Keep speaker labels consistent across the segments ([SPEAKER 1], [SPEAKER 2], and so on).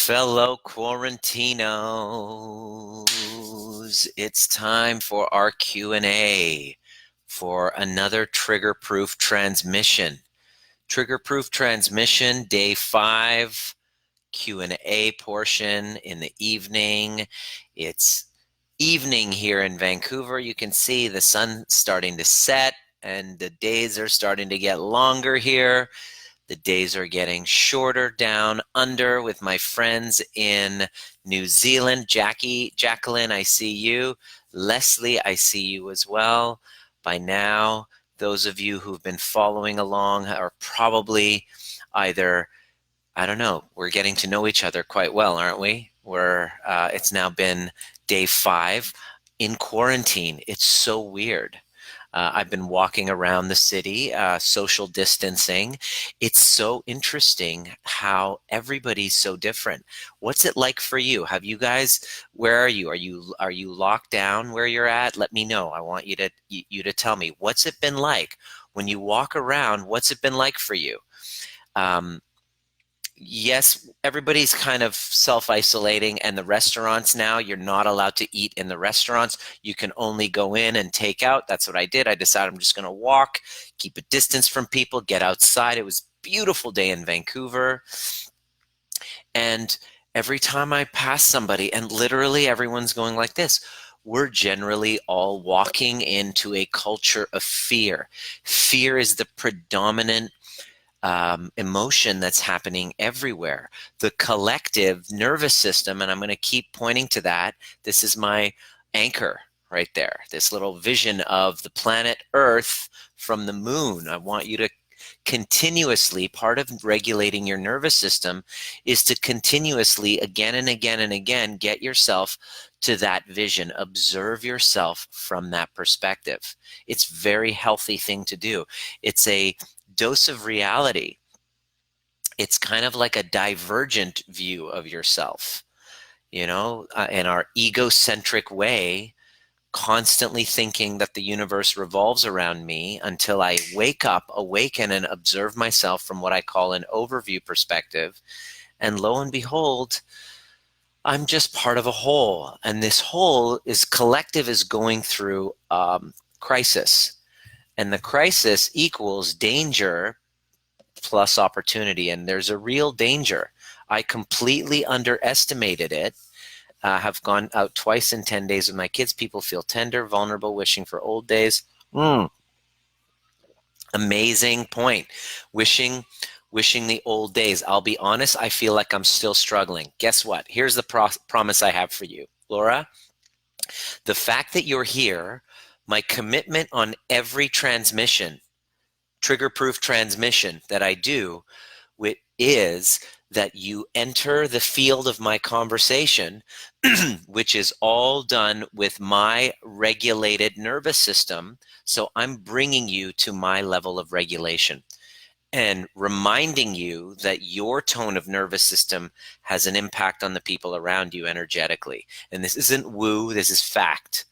[SPEAKER 1] Fellow Quarantinos, it's time for our Q&A for another trigger-proof transmission. Trigger-proof transmission, day 5, Q&A portion in the evening. It's evening here in Vancouver. You can see the sun starting to set and the days are starting to get longer here. The days are getting shorter down under with my friends in New Zealand. Jacqueline, I see you. Leslie, I see you as well. By now, those of you who've been following along are probably either, I don't know, we're getting to know each other quite well, aren't we? It's now been day 5 in quarantine. It's so weird. I've been walking around the city, social distancing. It's so interesting how everybody's so different. What's it like for you? Have you guys, where are you? Are you locked down where you're at? Let me know. I want you to tell me. What's it been like when you walk around? What's it been like for you? Yes, everybody's kind of self-isolating, and the restaurants now, you're not allowed to eat in the restaurants. You can only go in and take out. That's what I did. I decided I'm just going to walk, keep a distance from people, get outside. It was a beautiful day in Vancouver. And every time I pass somebody, and literally everyone's going like this, we're generally all walking into a culture of fear. Fear is the predominant emotion that's happening everywhere. The collective nervous system, and I'm going to keep pointing to that. This is my anchor right there, this little vision of the planet Earth from the moon. I want you to continuously, part of regulating your nervous system is to continuously, again and again and again, get yourself to that vision. Observe yourself from that perspective. It's a very healthy thing to do. It's a dose of reality. It's kind of like a divergent view of yourself, in our egocentric way, constantly thinking that the universe revolves around me until I wake up, awaken, and observe myself from what I call an overview perspective. And lo and behold, I'm just part of a whole. And this whole is collective, is going through crisis. And the crisis equals danger plus opportunity. And there's a real danger. I completely underestimated it. Have gone out twice in 10 days with my kids. People feel tender, vulnerable, wishing for old days. Amazing point. Wishing the old days. I'll be honest, I feel like I'm still struggling. Guess what? Here's the promise I have for you. Laura, the fact that you're here, my commitment on every transmission, trigger-proof transmission that I do, is that you enter the field of my conversation, which is all done with my regulated nervous system. So I'm bringing you to my level of regulation and reminding you that your tone of nervous system has an impact on the people around you energetically. And this isn't woo, this is fact.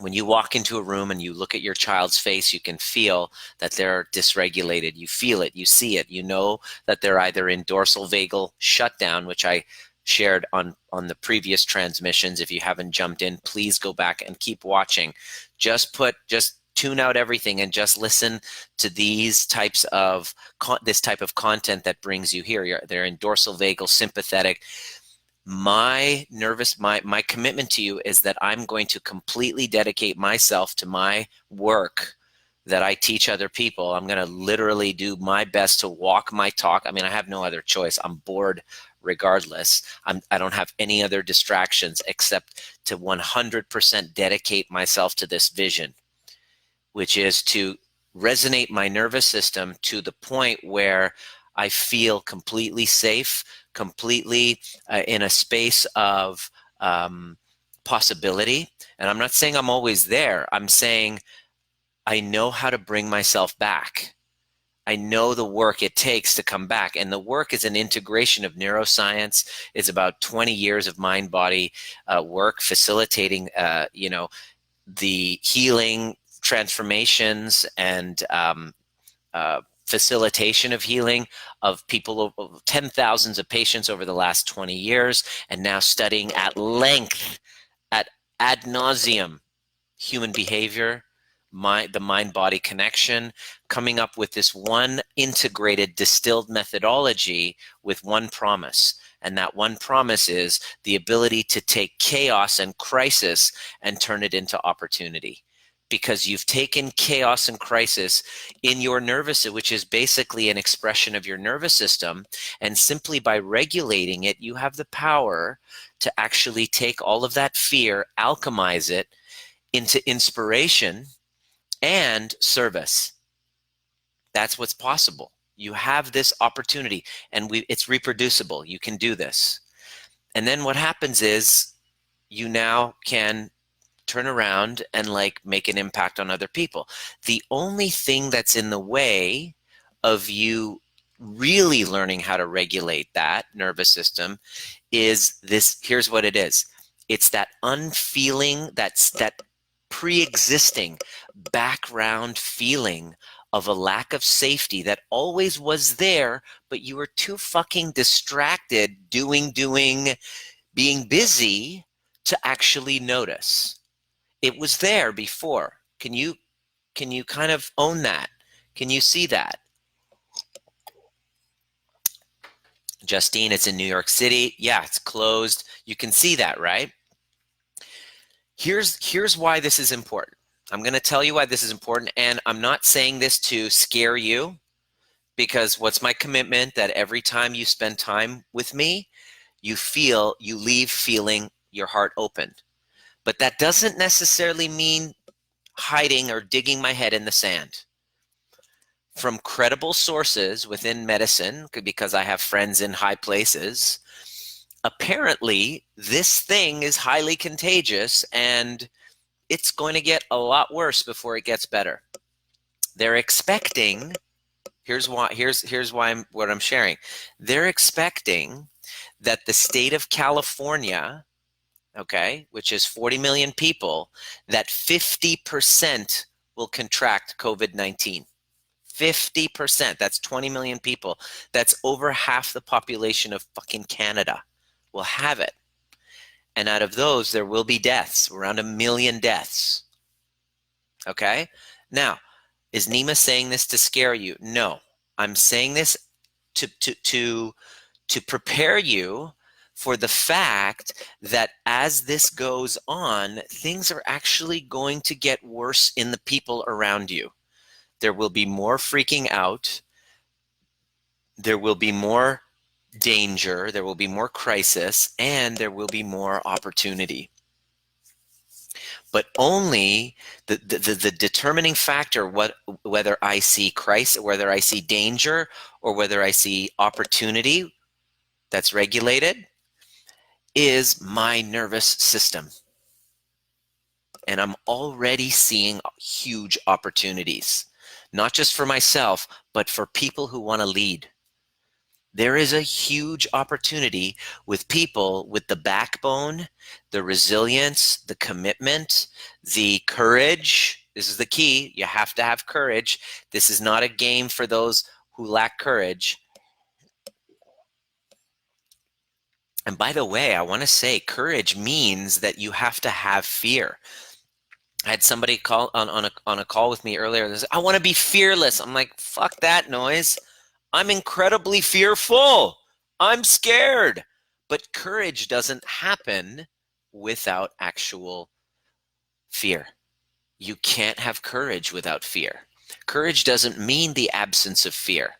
[SPEAKER 1] When you walk into a room and you look at your child's face, you can feel that they're dysregulated. You feel it, you see it, you know that they're either in dorsal vagal shutdown, which I shared on the previous transmissions. If you haven't jumped in, please go back and keep watching. Just tune out everything and just listen to these types of this type of content that brings you here. They're in dorsal vagal, sympathetic. My commitment to you is that I'm going to completely dedicate myself to my work that I teach other people. I'm going to literally do my best to walk my talk. I mean, I have no other choice. I'm bored regardless. I don't have any other distractions except to 100% dedicate myself to this vision, which is to resonate my nervous system to the point where I feel completely safe, completely in a space of possibility. And I'm not saying I'm always there. I'm saying I know how to bring myself back. I know the work it takes to come back. And the work is an integration of neuroscience. It's about 20 years of mind-body work, facilitating, the healing transformations and facilitation of healing of people, of 10,000s of patients over the last 20 years, and now studying at length, at ad nauseum, human behavior, the mind-body connection, coming up with this one integrated, distilled methodology with one promise. And that one promise is the ability to take chaos and crisis and turn it into opportunity. Because you've taken chaos and crisis in your nervous, which is basically an expression of your nervous system, and simply by regulating it, you have the power to actually take all of that fear, alchemize it into inspiration and service. That's what's possible. You have this opportunity, and it's reproducible. You can do this. And then what happens is you now can turn around and like make an impact on other people. The only thing that's in the way of you really learning how to regulate that nervous system is this. Here's what it is. It's that unfeeling, that pre-existing background feeling of a lack of safety that always was there, but you were too fucking distracted doing, being busy to actually notice. It was there before. Can you kind of own that? Can you see that? Justine, it's in New York City. Yeah, it's closed. You can see that, right? Here's why this is important. I'm going to tell you why this is important, and I'm not saying this to scare you, because what's my commitment? That every time you spend time with me, you leave feeling your heart opened. But that doesn't necessarily mean hiding or digging my head in the sand. From credible sources within medicine, because I have friends in high places, apparently this thing is highly contagious and it's going to get a lot worse before it gets better. They're expecting, here's why what I'm sharing. They're expecting that the state of California, okay, which is 40 million people, that 50% will contract COVID-19. 50%, that's 20 million people. That's over half the population of fucking Canada will have it. And out of those, there will be deaths, around 1 million deaths. Okay? Now, is Nima saying this to scare you? No. I'm saying this to prepare you for the fact that as this goes on, things are actually going to get worse in the people around you. There will be more freaking out. There will be more danger. There will be more crisis, and there will be more opportunity. But only the determining factor, whether I see crisis, whether I see danger, or whether I see opportunity that's regulated, is my nervous system. And I'm already seeing huge opportunities, not just for myself, but for people who want to lead. There is a huge opportunity with people with the backbone, the resilience, the commitment, the courage. This is the key. You have to have courage. This is not a game for those who lack courage. And by the way, I want to say courage means that you have to have fear. I had somebody call on a call with me earlier. They said, I want to be fearless. I'm like, fuck that noise. I'm incredibly fearful. I'm scared. But courage doesn't happen without actual fear. You can't have courage without fear. Courage doesn't mean the absence of fear.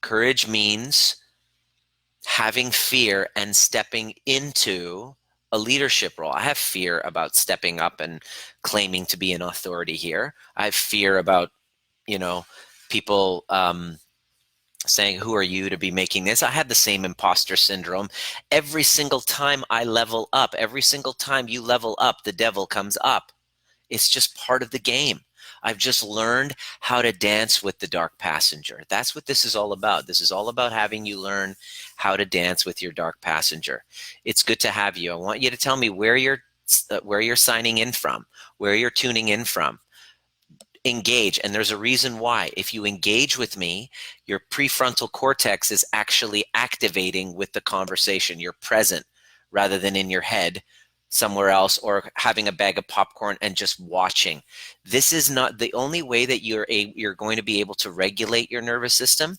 [SPEAKER 1] Courage means having fear and stepping into a leadership role. I have fear about stepping up and claiming to be an authority here. I have fear about, people saying, who are you to be making this? I had the same imposter syndrome. Every single time I level up, every single time you level up, the devil comes up. It's just part of the game. I've just learned how to dance with the dark passenger. That's what this is all about. This is all about having you learn how to dance with your dark passenger. It's good to have you. I want you to tell me where you're signing in from, where you're tuning in from. engage. And there's a reason why. If you engage with me, your prefrontal cortex is actually activating with the conversation. You're present rather than in your head somewhere else or having a bag of popcorn and just watching. This is not the only way that you're going to be able to regulate your nervous system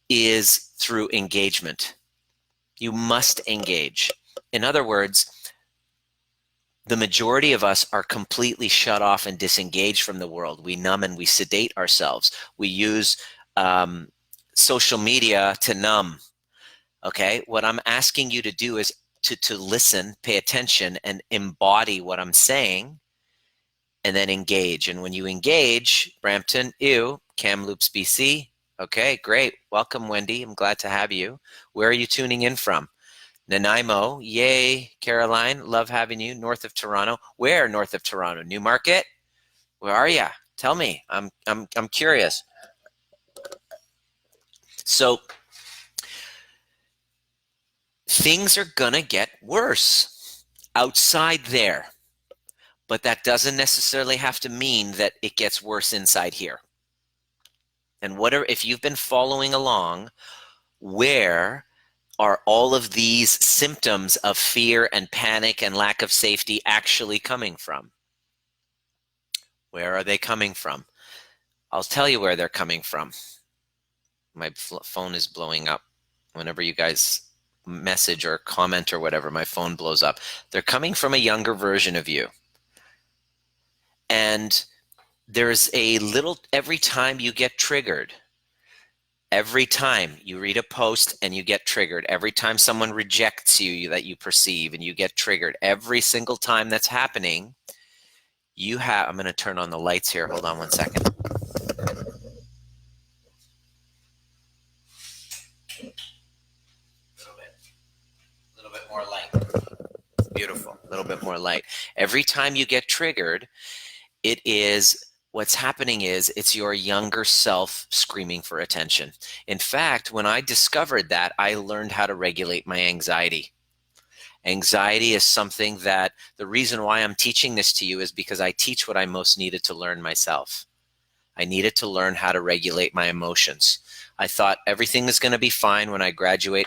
[SPEAKER 1] is through engagement. You must engage. In other words, the majority of us are completely shut off and disengaged from the world. We numb and we sedate ourselves. We use social media to numb. Okay, what I'm asking you to do is to listen, pay attention, and embody what I'm saying, and then engage. And when you engage, Brampton, Kamloops, BC. Okay, great. Welcome, Wendy. I'm glad to have you. Where are you tuning in from? Nanaimo, yay, Caroline, love having you. North of Toronto. Where north of Toronto? Newmarket? Where are you? Tell me. I'm curious. So things are gonna get worse outside there, but that doesn't necessarily have to mean that it gets worse inside here. And if you've been following along, where are all of these symptoms of fear and panic and lack of safety actually coming from? Where are they coming from? I'll tell you where they're coming from. My phone is blowing up. Whenever you guys message or comment or whatever, my phone blows up. They're coming from a younger version of you. And there's a little, every time you get triggered, every time you read a post and you get triggered, every time someone rejects you that you perceive and you get triggered, every single time that's happening, I'm going to turn on the lights here. Hold on one second. A little bit more light. Beautiful. A little bit more light. Every time you get triggered, what's happening is it's your younger self screaming for attention. In fact, when I discovered that, I learned how to regulate my anxiety. Anxiety is something that the reason why I'm teaching this to you is because I teach what I most needed to learn myself. I needed to learn how to regulate my emotions. I thought everything is going to be fine when I graduate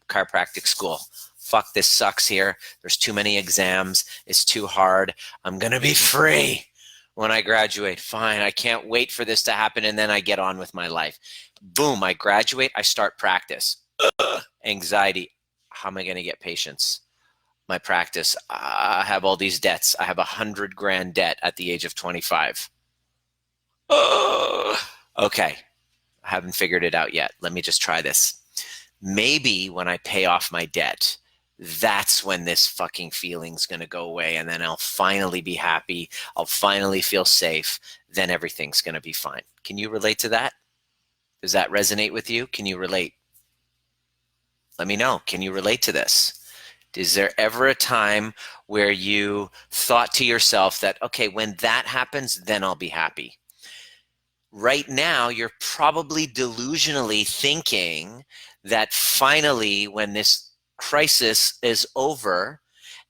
[SPEAKER 1] chiropractic school. Fuck, this sucks here. There's too many exams. It's too hard. I'm going to be free when I graduate. Fine, I can't wait for this to happen, and then I get on with my life. Boom, I graduate, I start practice. Anxiety, how am I going to get patients? My practice, I have all these debts. I have $100,000 debt at the age of 25. Okay, I haven't figured it out yet. Let me just try this. Maybe when I pay off my debt, that's when this fucking feeling's going to go away, and then I'll finally be happy. I'll finally feel safe. Then everything's going to be fine. Can you relate to that? Does that resonate with you? Can you relate? Let me know. Can you relate to this? Is there ever a time where you thought to yourself that, okay, when that happens, then I'll be happy? Right now, you're probably delusionally thinking that finally, when this crisis is over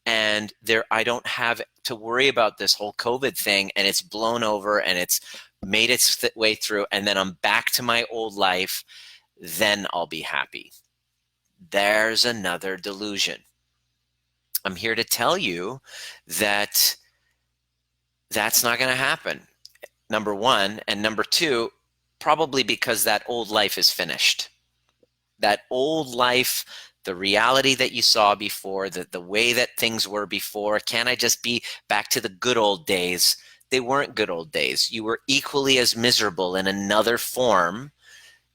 [SPEAKER 1] and I don't have to worry about this whole COVID thing, and it's blown over and it's made its way through, and then I'm back to my old life, then I'll be happy. There's another delusion. I'm here to tell you that that's not going to happen. Number one, and number two, probably because that old life is finished. That old life, the reality that you saw before, the way that things were before, can I just be back to the good old days? They weren't good old days. You were equally as miserable in another form.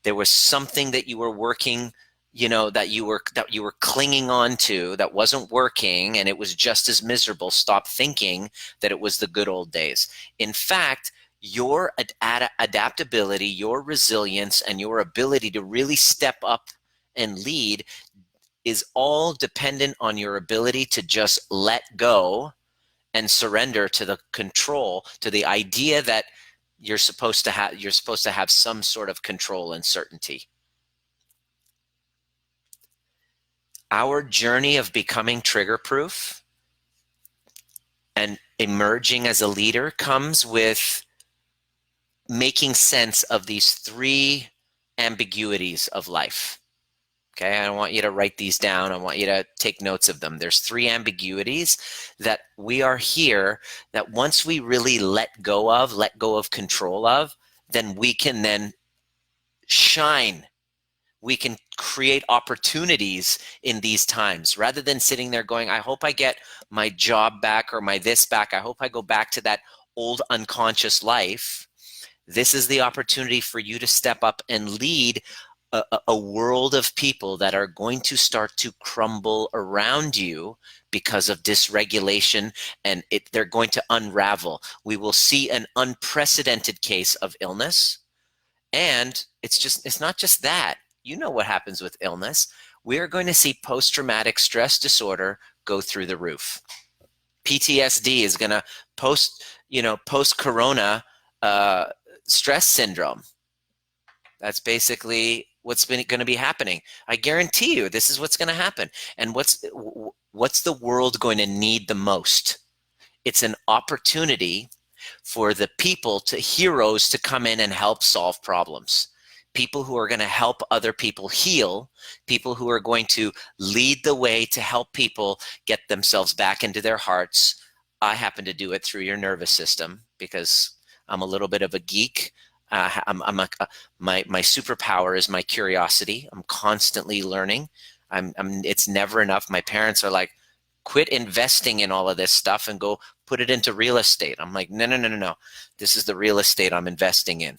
[SPEAKER 1] There was something that you were working, that you were clinging on to that wasn't working, and it was just as miserable. Stop thinking that it was the good old days. In fact, your adaptability, your resilience, and your ability to really step up and lead is all dependent on your ability to just let go and surrender to the control, to the idea that you're supposed to have some sort of control and certainty. Our journey of becoming trigger proof and emerging as a leader comes with making sense of these three ambiguities of life. Okay, I want you to write these down. I want you to take notes of them. There's three ambiguities that we are here, that once we really let go of control of, then we can then shine. We can create opportunities in these times rather than sitting there going, I hope I get my job back or my this back. I hope I go back to that old unconscious life. This is the opportunity for you to step up and lead a world of people that are going to start to crumble around you because of dysregulation, and they're going to unravel. We will see an unprecedented case of illness. And it's not just that. You know what happens with illness. We are going to see post-traumatic stress disorder go through the roof. PTSD is going to post-corona stress syndrome. That's basically what's going to be happening. I guarantee you this is what's going to happen. And what's the world going to need the most? It's an opportunity for the heroes to come in and help solve problems. People who are going to help other people heal, people who are going to lead the way to help people get themselves back into their hearts. I happen to do it through your nervous system because I'm a little bit of a geek. My superpower is my curiosity. I'm constantly learning. It's never enough. My parents are like, quit investing in all of this stuff and go put it into real estate. I'm like, no. This is the real estate I'm investing in.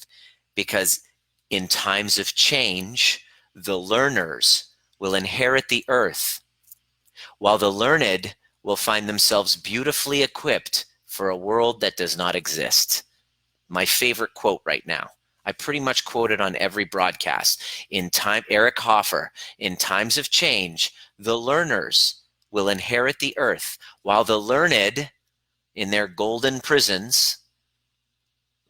[SPEAKER 1] Because in times of change, the learners will inherit the earth, while the learned will find themselves beautifully equipped for a world that does not exist. My favorite quote right now. I pretty much quote it on every broadcast. Eric Hoffer, in times of change, the learners will inherit the earth, while the learned in their golden prisons,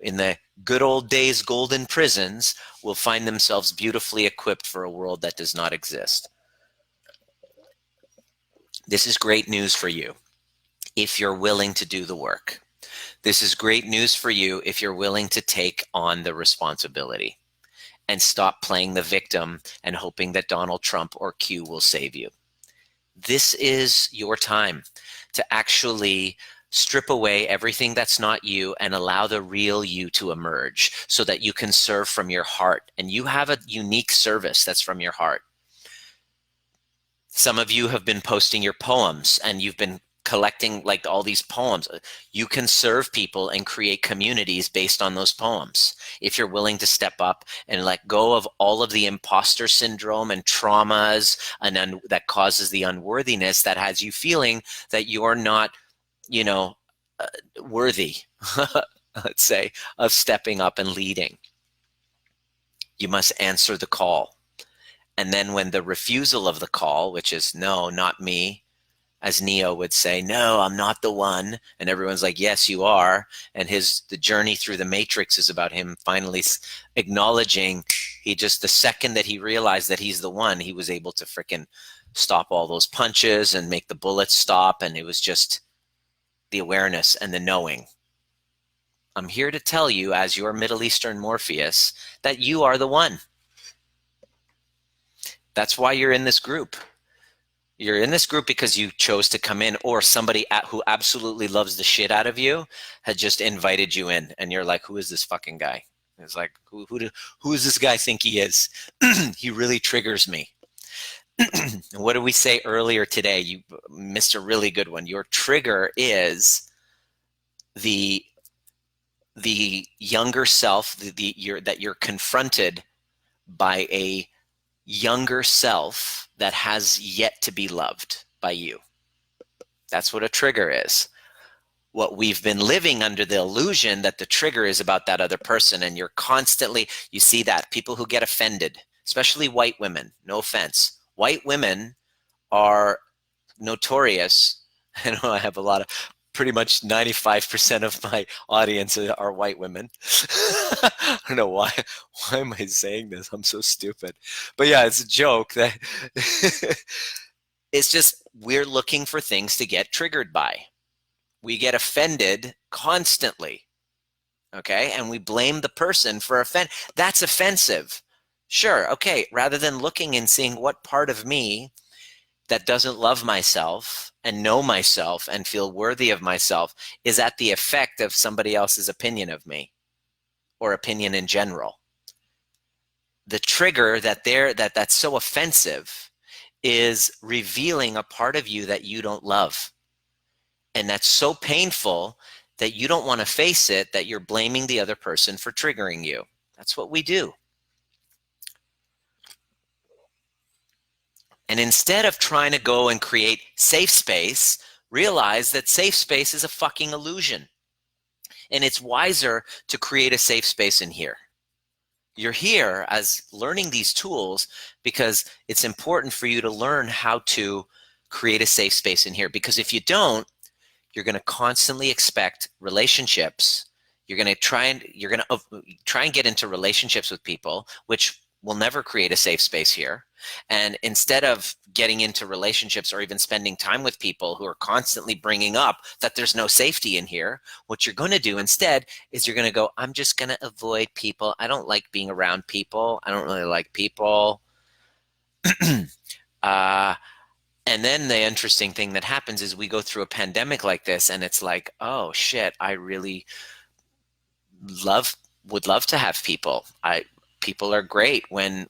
[SPEAKER 1] in the good old days golden prisons, will find themselves beautifully equipped for a world that does not exist. This is great news for you if you're willing to do the work. This is great news for you if you're willing to take on the responsibility and stop playing the victim and hoping that Donald Trump or Q will save you. This is your time to actually strip away everything that's not you and allow the real you to emerge so that you can serve from your heart. And you have a unique service that's from your heart. Some of you have been posting your poems and you've been collecting like all these poems. You can serve people and create communities based on those poems. If you're willing to step up and let go of all of the imposter syndrome and traumas and that causes the unworthiness that has you feeling that you're not, worthy, let's say, of stepping up and leading. You must answer the call. And then when the refusal of the call, which is no, not me, as Neo would say, no, I'm not the one. And everyone's like, yes, you are. And the journey through the matrix is about him finally acknowledging the second that he realized that he's the one, he was able to freaking stop all those punches and make the bullets stop. And it was just the awareness and the knowing. I'm here to tell you, as your Middle Eastern Morpheus, that you are the one. That's why you're in this group. You're in this group because you chose to come in, or somebody who absolutely loves the shit out of you had just invited you in, and you're like, who is this fucking guy? It's like, who does this guy think he is? He really triggers me. What did we say earlier today? You missed a really good one. Your trigger is the younger self, that you're confronted by a younger self that has yet to be loved by you. That's what a trigger is. What we've been living under the illusion that the trigger is about that other person, and you see that people who get offended, especially white women, no offense. White women are notorious. I know I have pretty much 95% of my audience are white women. I don't know why am I saying this? I'm so stupid. But yeah, it's a joke that it's just, we're looking for things to get triggered by. We get offended constantly. Okay. And we blame the person for that's offensive. Sure. Okay. Rather than looking and seeing what part of me that doesn't love myself and know myself and feel worthy of myself is at the effect of somebody else's opinion of me or opinion in general. The trigger that's so offensive is revealing a part of you that you don't love. And that's so painful that you don't want to face it, that you're blaming the other person for triggering you. That's what we do. And instead of trying to go and create safe space, realize that safe space is a fucking illusion. And it's wiser to create a safe space in here. You're here as learning these tools because it's important for you to learn how to create a safe space in here. Because if you don't, you're going to constantly expect relationships. You're going to try and get into relationships with people, which will never create a safe space here. And instead of getting into relationships or even spending time with people who are constantly bringing up that there's no safety in here, what you're going to do instead is you're going to go, I'm just going to avoid people. I don't like being around people. I don't really like people. And then the interesting thing that happens is we go through a pandemic like this and it's like, oh shit, I really would love to have people. People are great when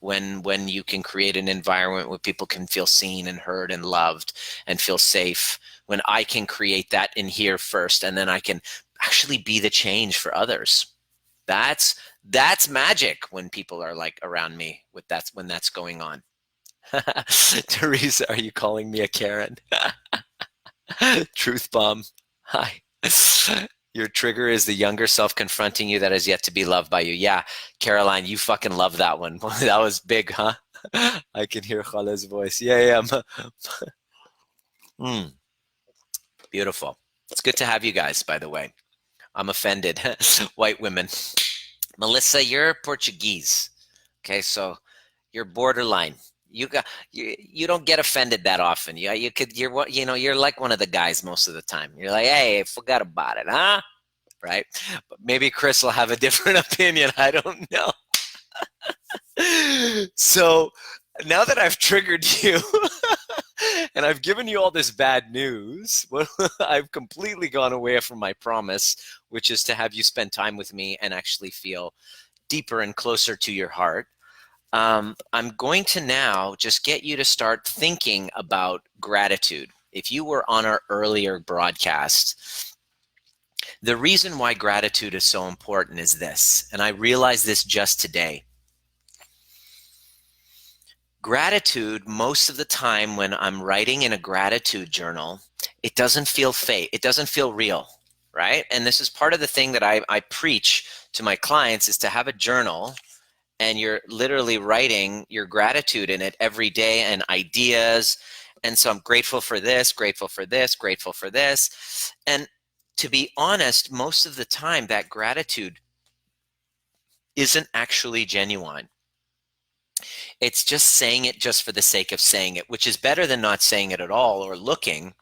[SPEAKER 1] you can create an environment where people can feel seen and heard and loved and feel safe. When I can create that in here first, and then I can actually be the change for others. That's magic when people are like around me when that's going on. Teresa, are you calling me a Karen? Truth bomb. Hi. Your trigger is the younger self confronting you that has yet to be loved by you. Yeah, Caroline, you fucking love that one. That was big, huh? I can hear Khala's voice. Yeah. Beautiful. It's good to have you guys, by the way. I'm offended. White women. Melissa, you're Portuguese. Okay, so you're borderline. You don't get offended that often. You're like one of the guys most of the time. You're like, hey, forgot about it, huh? Right? But maybe Chris will have a different opinion. I don't know. So now that I've triggered you and I've given you all this bad news, well, I've completely gone away from my promise, which is to have you spend time with me and actually feel deeper and closer to your heart. I'm going to now just get you to start thinking about gratitude. If you were on our earlier broadcast, the reason why gratitude is so important is this, and I realized this just today. Gratitude, most of the time when I'm writing in a gratitude journal, it doesn't feel fake. It doesn't feel real, right? And this is part of the thing that I preach to my clients is to have a journal and you're literally writing your gratitude in it every day and ideas. And so I'm grateful for this, grateful for this, grateful for this. And to be honest, most of the time that gratitude isn't actually genuine. It's just saying it just for the sake of saying it, which is better than not saying it at all or looking.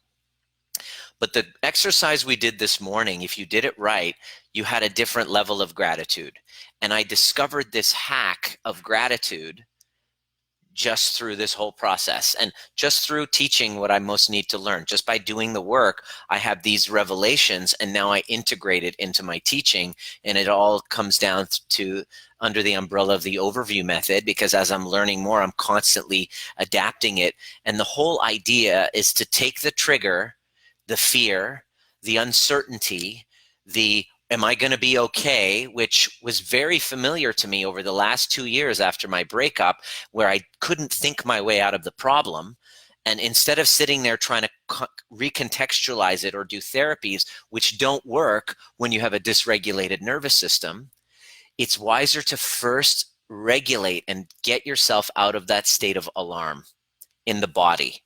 [SPEAKER 1] But the exercise we did this morning, if you did it right, you had a different level of gratitude. And I discovered this hack of gratitude just through this whole process and just through teaching what I most need to learn. Just by doing the work, I have these revelations and now I integrate it into my teaching, and it all comes down to under the umbrella of the overview method, because as I'm learning more, I'm constantly adapting it. And the whole idea is to take the trigger, the fear, the uncertainty, the am I going to be okay, which was very familiar to me over the last 2 years after my breakup, where I couldn't think my way out of the problem. And instead of sitting there trying to recontextualize it or do therapies, which don't work when you have a dysregulated nervous system, it's wiser to first regulate and get yourself out of that state of alarm in the body.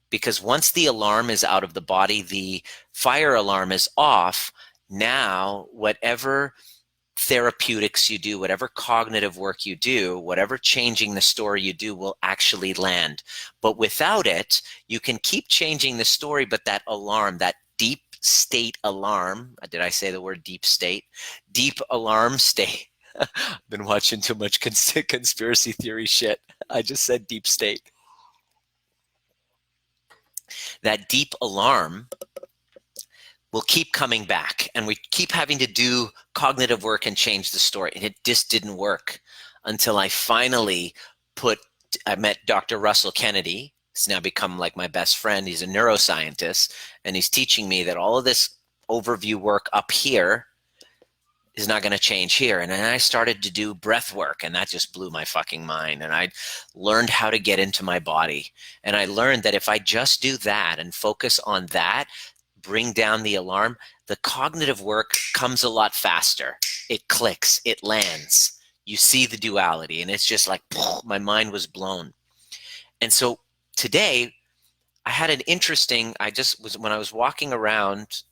[SPEAKER 1] Because once the alarm is out of the body, the fire alarm is off. Now, whatever therapeutics you do, whatever cognitive work you do, whatever changing the story you do will actually land. But without it, you can keep changing the story, but that alarm, that deep state alarm. Did I say the word deep state? Deep alarm state. I've been watching too much conspiracy theory shit. I just said deep state. That deep alarm will keep coming back, and we keep having to do cognitive work and change the story. And it just didn't work until I finally I met Dr. Russell Kennedy. He's now become like my best friend. He's a neuroscientist, and he's teaching me that all of this overview work up here is not going to change here. And then I started to do breath work, and that just blew my fucking mind. And I learned how to get into my body. And I learned that if I just do that and focus on that, bring down the alarm, the cognitive work comes a lot faster. It clicks, it lands. You see the duality, and it's just like, my mind was blown. And so today I had an interesting, when I was walking around,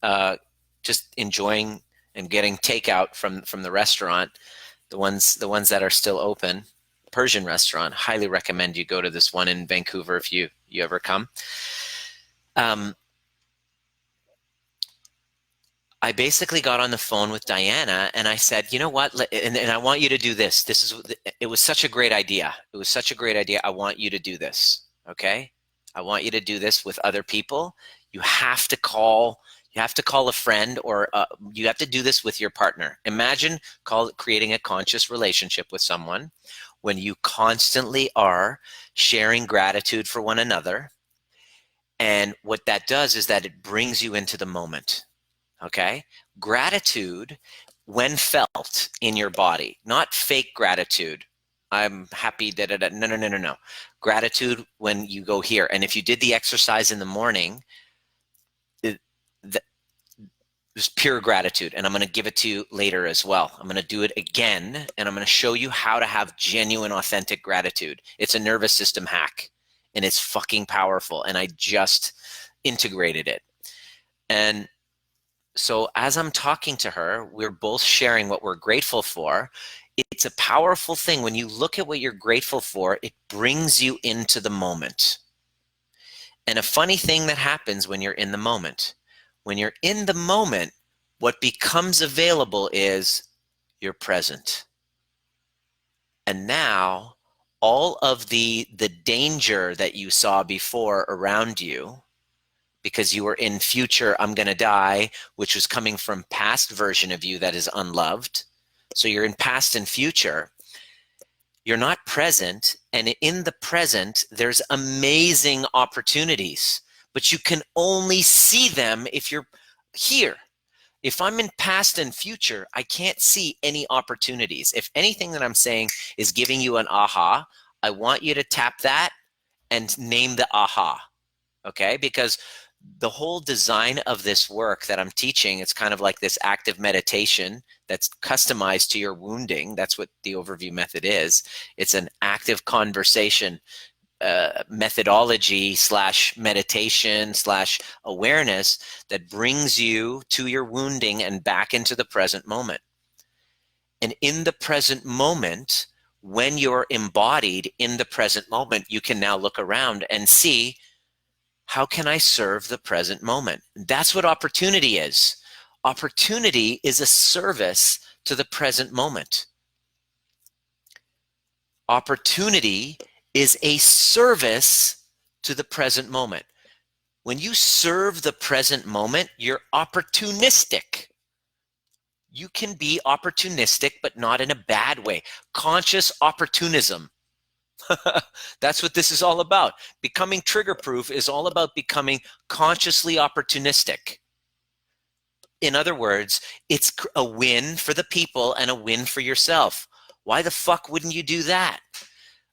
[SPEAKER 1] just enjoying and getting takeout from the restaurant, the ones that are still open, Persian restaurant. Highly recommend you go to this one in Vancouver if you ever come. I basically got on the phone with Diana and I said, you know what, and I want you to do this. It was such a great idea. It was such a great idea. I want you to do this, okay? I want you to do this with other people. You have to call a friend, or you have to do this with your partner. Imagine creating a conscious relationship with someone when you constantly are sharing gratitude for one another. And what that does is that it brings you into the moment. Okay? Gratitude, when felt in your body, not fake gratitude. I'm happy, no. Gratitude when you go here. And if you did the exercise in the morning, it was pure gratitude. And I'm going to give it to you later as well. I'm going to do it again, and I'm going to show you how to have genuine, authentic gratitude. It's a nervous system hack, and it's fucking powerful. And I just integrated it. And so as I'm talking to her, we're both sharing what we're grateful for. It's a powerful thing. When you look at what you're grateful for, it brings you into the moment. And a funny thing that happens when you're in the moment. When you're in the moment, what becomes available is you're present. And now all of the danger that you saw before around you, because you were in future, I'm going to die, which was coming from past version of you that is unloved. So you're in past and future. You're not present. And in the present, there's amazing opportunities, but you can only see them if you're here. If I'm in past and future, I can't see any opportunities. If anything that I'm saying is giving you an aha, I want you to tap that and name the aha. Okay? Because the whole design of this work that I'm teaching, it's kind of like this active meditation that's customized to your wounding. That's what the overview method is. It's an active conversation methodology / meditation / awareness that brings you to your wounding and back into the present moment. And in the present moment, when you're embodied in the present moment, you can now look around and see, how can I serve the present moment? That's what opportunity is. Opportunity is a service to the present moment. Opportunity is a service to the present moment. When you serve the present moment, you're opportunistic. You can be opportunistic, but not in a bad way. Conscious opportunism. That's what this is all about. Becoming trigger-proof is all about becoming consciously opportunistic. In other words, it's a win for the people and a win for yourself. Why the fuck wouldn't you do that?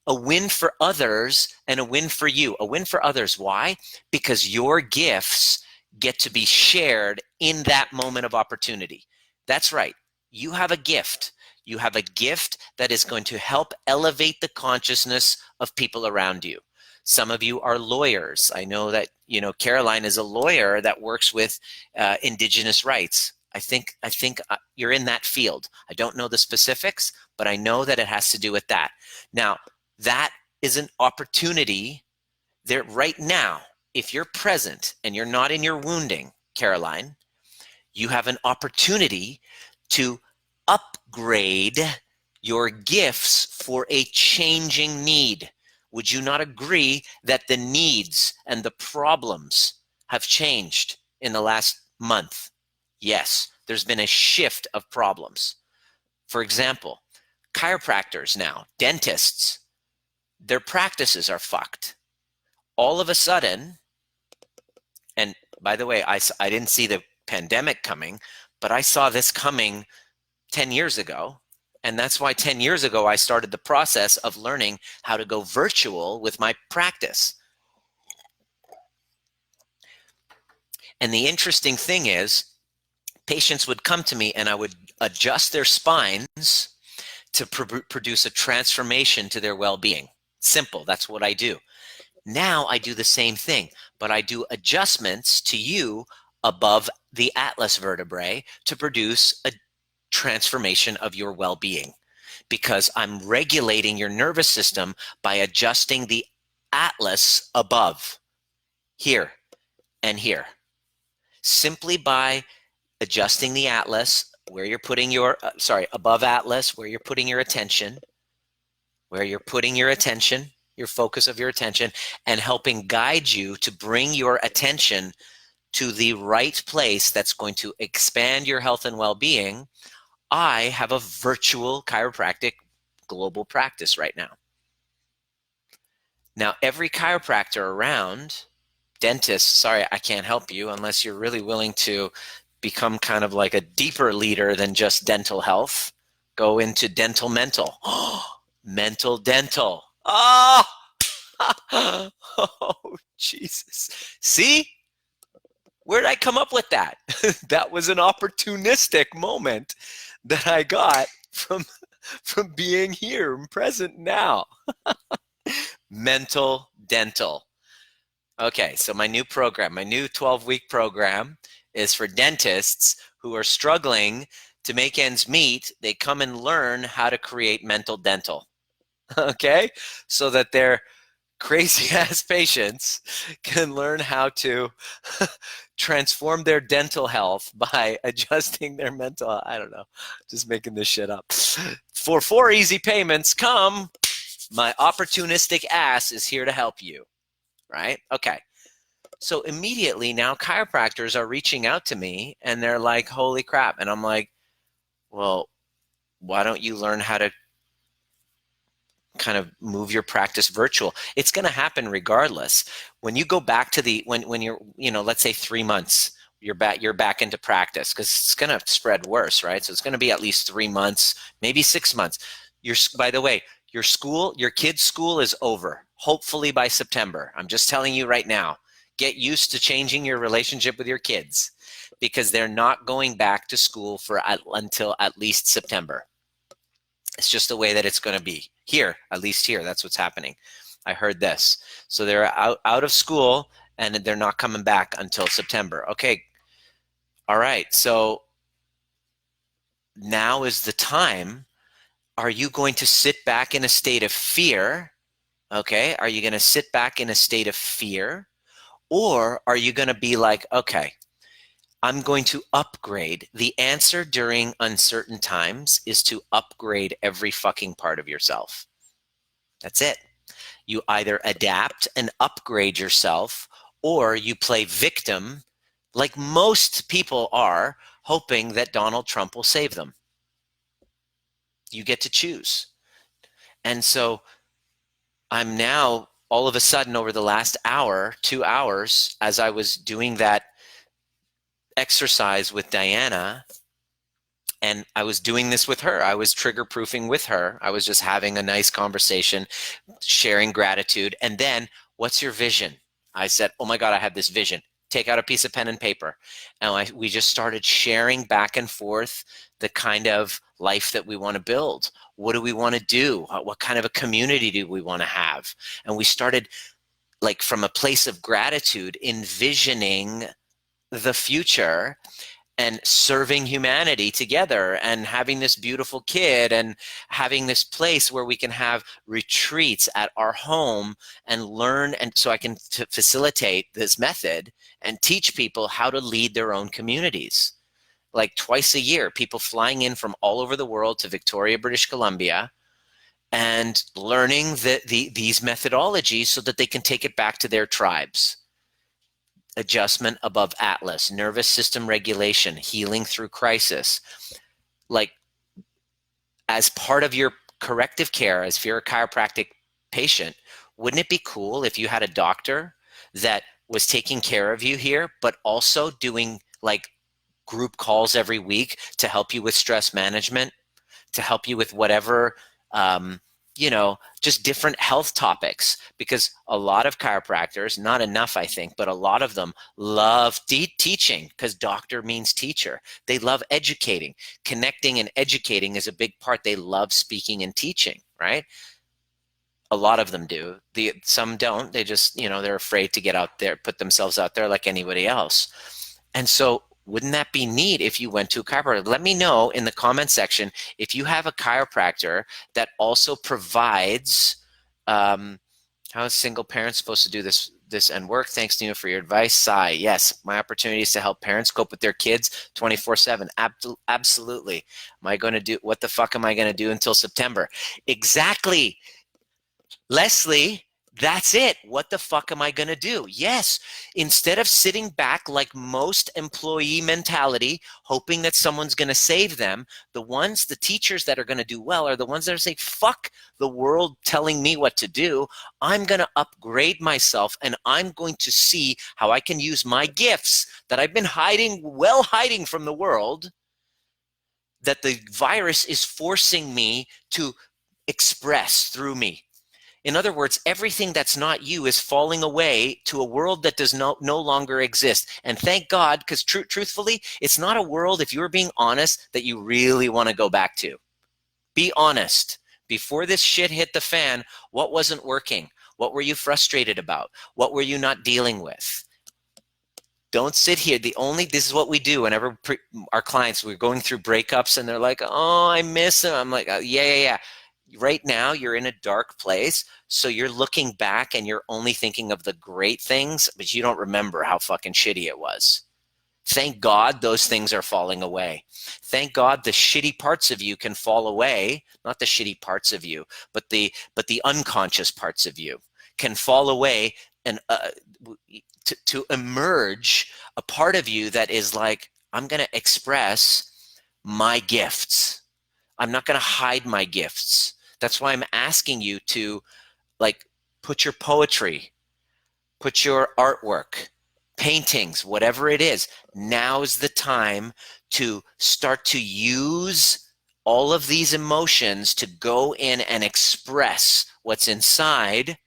[SPEAKER 1] A win for others and a win for you. A win for others. Why? Because your gifts get to be shared in that moment of opportunity. That's right. You have a gift. You have a gift that is going to help elevate the consciousness of people around you. Some of you are lawyers. I know that, Caroline is a lawyer that works with Indigenous rights. I think you're in that field. I don't know the specifics, but I know that it has to do with that. Now, that is an opportunity there right now. If you're present and you're not in your wounding, Caroline, You have an opportunity to upgrade your gifts for a changing need. Would you not agree that the needs and the problems have changed in the last month? Yes, there's been a shift of problems. For example, chiropractors now, dentists, their practices are fucked. All of a sudden, and by the way, I didn't see the pandemic coming, but I saw this coming 10 years ago. And that's why 10 years ago, I started the process of learning how to go virtual with my practice. And the interesting thing is, patients would come to me and I would adjust their spines to produce a transformation to their well-being. Simple, that's what I do. Now I do the same thing, but I do adjustments to you above the atlas vertebrae to produce a transformation of your well-being, because I'm regulating your nervous system by adjusting the atlas above, here and here. Simply by adjusting the atlas, where you're putting your, above atlas, where you're putting your attention, your focus of your attention, and helping guide you to bring your attention to the right place that's going to expand your health and well-being. I have a virtual chiropractic global practice right now. Now, every chiropractor around, dentist, sorry, I can't help you unless you're really willing to become kind of like a deeper leader than just dental health. Go into dental mental. Mental dental. Oh, oh, Jesus. See? Where did I come up with that? That was an opportunistic moment that I got from being here and present now. Mental dental. Okay, so my new program, my new 12-week program is for dentists who are struggling to make ends meet. They come and learn how to create mental dental. Okay, so that their crazy ass patients can learn how to transform their dental health by adjusting their mental, I don't know, just making this shit up. For 4 easy payments, come, my opportunistic ass is here to help you, right? Okay. So immediately now chiropractors are reaching out to me and they're like, holy crap. And I'm like, well, why don't you learn how to kind of move your practice virtual? It's going to happen regardless. When you go back to when you're, let's say 3 months, you're back into practice, because it's going to spread worse, right? So it's going to be at least 3 months, maybe 6 months. By the way, your kid's school is over, hopefully by September. I'm just telling you right now, get used to changing your relationship with your kids, because they're not going back to school until at least September. It's just the way that it's going to be here, at least here. That's what's happening. I heard this. So they're out of school and they're not coming back until September. Okay. All right. So now is the time. Are you going to sit back in a state of fear? Okay. Are you going to sit back in a state of fear? Or are you going to be like, okay, I'm going to upgrade. The answer during uncertain times is to upgrade every fucking part of yourself. That's it. You either adapt and upgrade yourself, or you play victim like most people are, hoping that Donald Trump will save them. You get to choose. And so I'm now, all of a sudden, over the last hour, 2 hours, as I was doing that exercise with Diana, and I was doing this with her. I was trigger proofing with her. I was just having a nice conversation, sharing gratitude. And then, what's your vision? I said, oh my God, I have this vision. Take out a piece of pen and paper. And we just started sharing back and forth the kind of life that we want to build. What do we want to do? What kind of a community do we want to have? And we started, like, from a place of gratitude, envisioning the future and serving humanity together and having this beautiful kid and having this place where we can have retreats at our home and learn. And so I can facilitate this method and teach people how to lead their own communities. like twice a year, people flying in from all over the world to Victoria, British Columbia, and learning these methodologies so that they can take it back to their tribes. Adjustment above Atlas, nervous system regulation, healing through crisis. Like, as part of your corrective care, as if you're a chiropractic patient, wouldn't it be cool if you had a doctor that was taking care of you here, but also doing like group calls every week to help you with stress management, to help you with whatever, just different health topics? Because a lot of chiropractors, not enough, I think, but a lot of them love teaching, because doctor means teacher. They love educating. Connecting and educating is a big part. They love speaking and teaching, right? A lot of them do. Some don't. They just, they're afraid to get out there, put themselves out there like anybody else. And so wouldn't that be neat if you went to a chiropractor? Let me know in the comment section if you have a chiropractor that also provides, how is single parents supposed to do this and work? Thanks, Nima, for your advice. Sai, yes, my opportunity is to help parents cope with their kids 24/7. Absolutely. What the fuck am I going to do until September? Exactly. Leslie, that's it. What the fuck am I going to do? Yes. Instead of sitting back like most employee mentality, hoping that someone's going to save them, the teachers that are going to do well are the ones that are saying, fuck the world telling me what to do. I'm going to upgrade myself, and I'm going to see how I can use my gifts that I've been hiding from the world, that the virus is forcing me to express through me. In other words, everything that's not you is falling away to a world that does no longer exist. And thank God, because truthfully, it's not a world, if you're being honest, that you really want to go back to. Be honest. Before this shit hit the fan, what wasn't working? What were you frustrated about? What were you not dealing with? Don't sit here. This is what we do whenever our clients, we're going through breakups and they're like, oh, I miss him. I'm like, yeah. Right now you're in a dark place, so you're looking back and you're only thinking of the great things, but you don't remember how fucking shitty it was. Thank God those things are falling away. Thank God the shitty parts of you can fall away, not the shitty parts of you, but the unconscious parts of you can fall away, and to emerge a part of you that is like, I'm going to express my gifts. I'm not going to hide my gifts. That's why I'm asking you to put your poetry, put your artwork, paintings, whatever it is. Now's the time to start to use all of these emotions to go in and express what's inside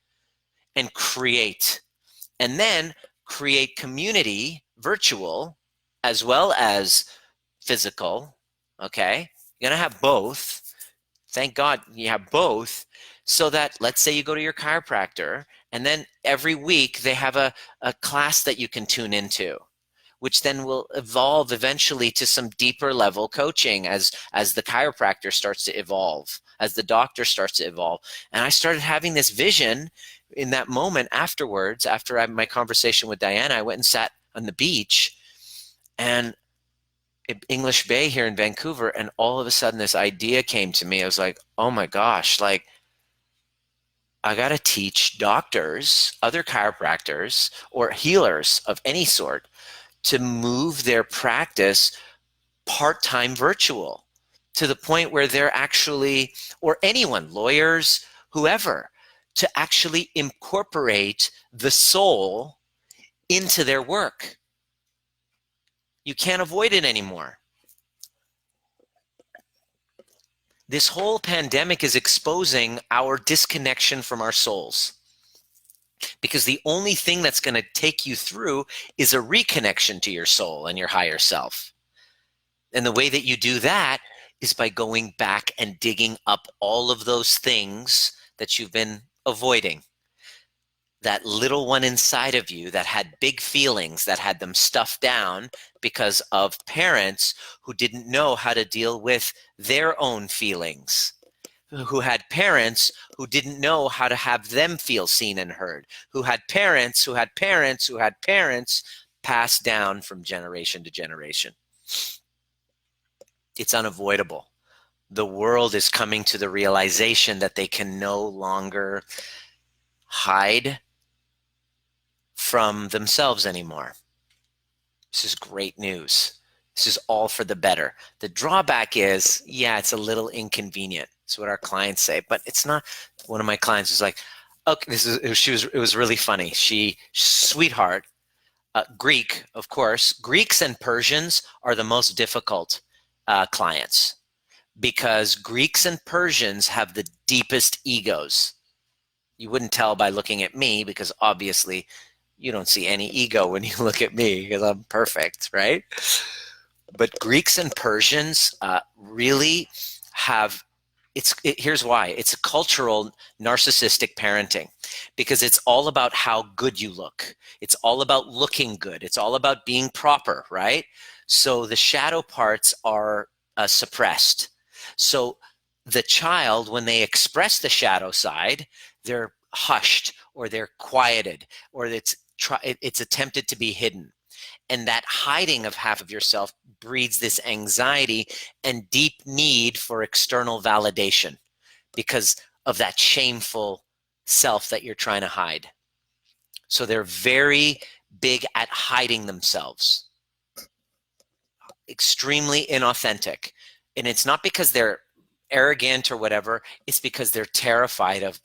[SPEAKER 1] and create. And then create community, virtual as well as physical. Okay? You're going to have both. Thank God you have both, so that, let's say you go to your chiropractor, and then every week they have a class that you can tune into, which then will evolve eventually to some deeper level coaching as the chiropractor starts to evolve, as the doctor starts to evolve. And I started having this vision in that moment afterwards, after my conversation with Diana. I went and sat on the beach and English Bay here in Vancouver, and all of a sudden this idea came to me. I was like, oh my gosh, I got to teach doctors, other chiropractors, or healers of any sort to move their practice part-time virtual, to the point where they're actually, or anyone, lawyers, whoever, to actually incorporate the soul into their work. You can't avoid it anymore. This whole pandemic is exposing our disconnection from our souls, because the only thing that's going to take you through is a reconnection to your soul and your higher self. And the way that you do that is by going back and digging up all of those things that you've been avoiding. That little one inside of you that had big feelings, that had them stuffed down because of parents who didn't know how to deal with their own feelings, who had parents who didn't know how to have them feel seen and heard, who had parents who had parents who had parents, passed down from generation to generation. It's unavoidable. The world is coming to the realization that they can no longer hide from themselves anymore. This is great news. This is all for the better. The drawback is, yeah, it's a little inconvenient. It's what our clients say, but it's not. One of my clients was like, okay, it was really funny. Sweetheart, Greek, of course. Greeks and Persians are the most difficult clients because Greeks and Persians have the deepest egos. You wouldn't tell by looking at me because obviously you don't see any ego when you look at me because I'm perfect, right? But Greeks and Persians really have, here's why. It's a cultural narcissistic parenting because it's all about how good you look. It's all about looking good. It's all about being proper, right? So the shadow parts are suppressed. So the child, when they express the shadow side, they're hushed or they're quieted or it's attempted to be hidden. And that hiding of half of yourself breeds this anxiety and deep need for external validation because of that shameful self that you're trying to hide. So they're very big at hiding themselves, extremely inauthentic. And it's not because they're arrogant or whatever, it's because they're terrified of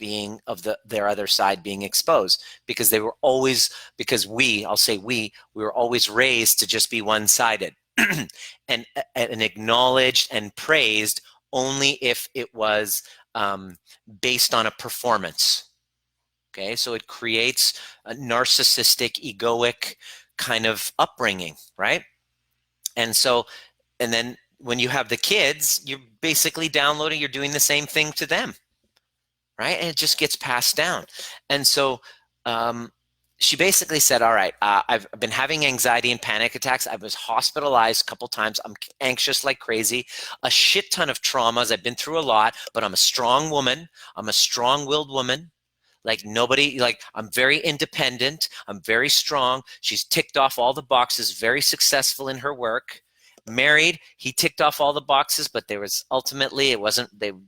[SPEAKER 1] their other side being exposed because we were always raised to just be one-sided and acknowledged and praised only if it was based on a performance. Okay, so it creates a narcissistic, egoic kind of upbringing, right? And then when you have the kids, you're basically downloading, you're doing the same thing to them, right? And it just gets passed down. And so she basically said, all right, I've been having anxiety and panic attacks. I was hospitalized a couple times. I'm anxious like crazy, a shit ton of traumas. I've been through a lot, but I'm a strong woman. I'm a strong-willed woman. I'm very independent. I'm very strong. She's ticked off all the boxes, very successful in her work. Married, he ticked off all the boxes, but they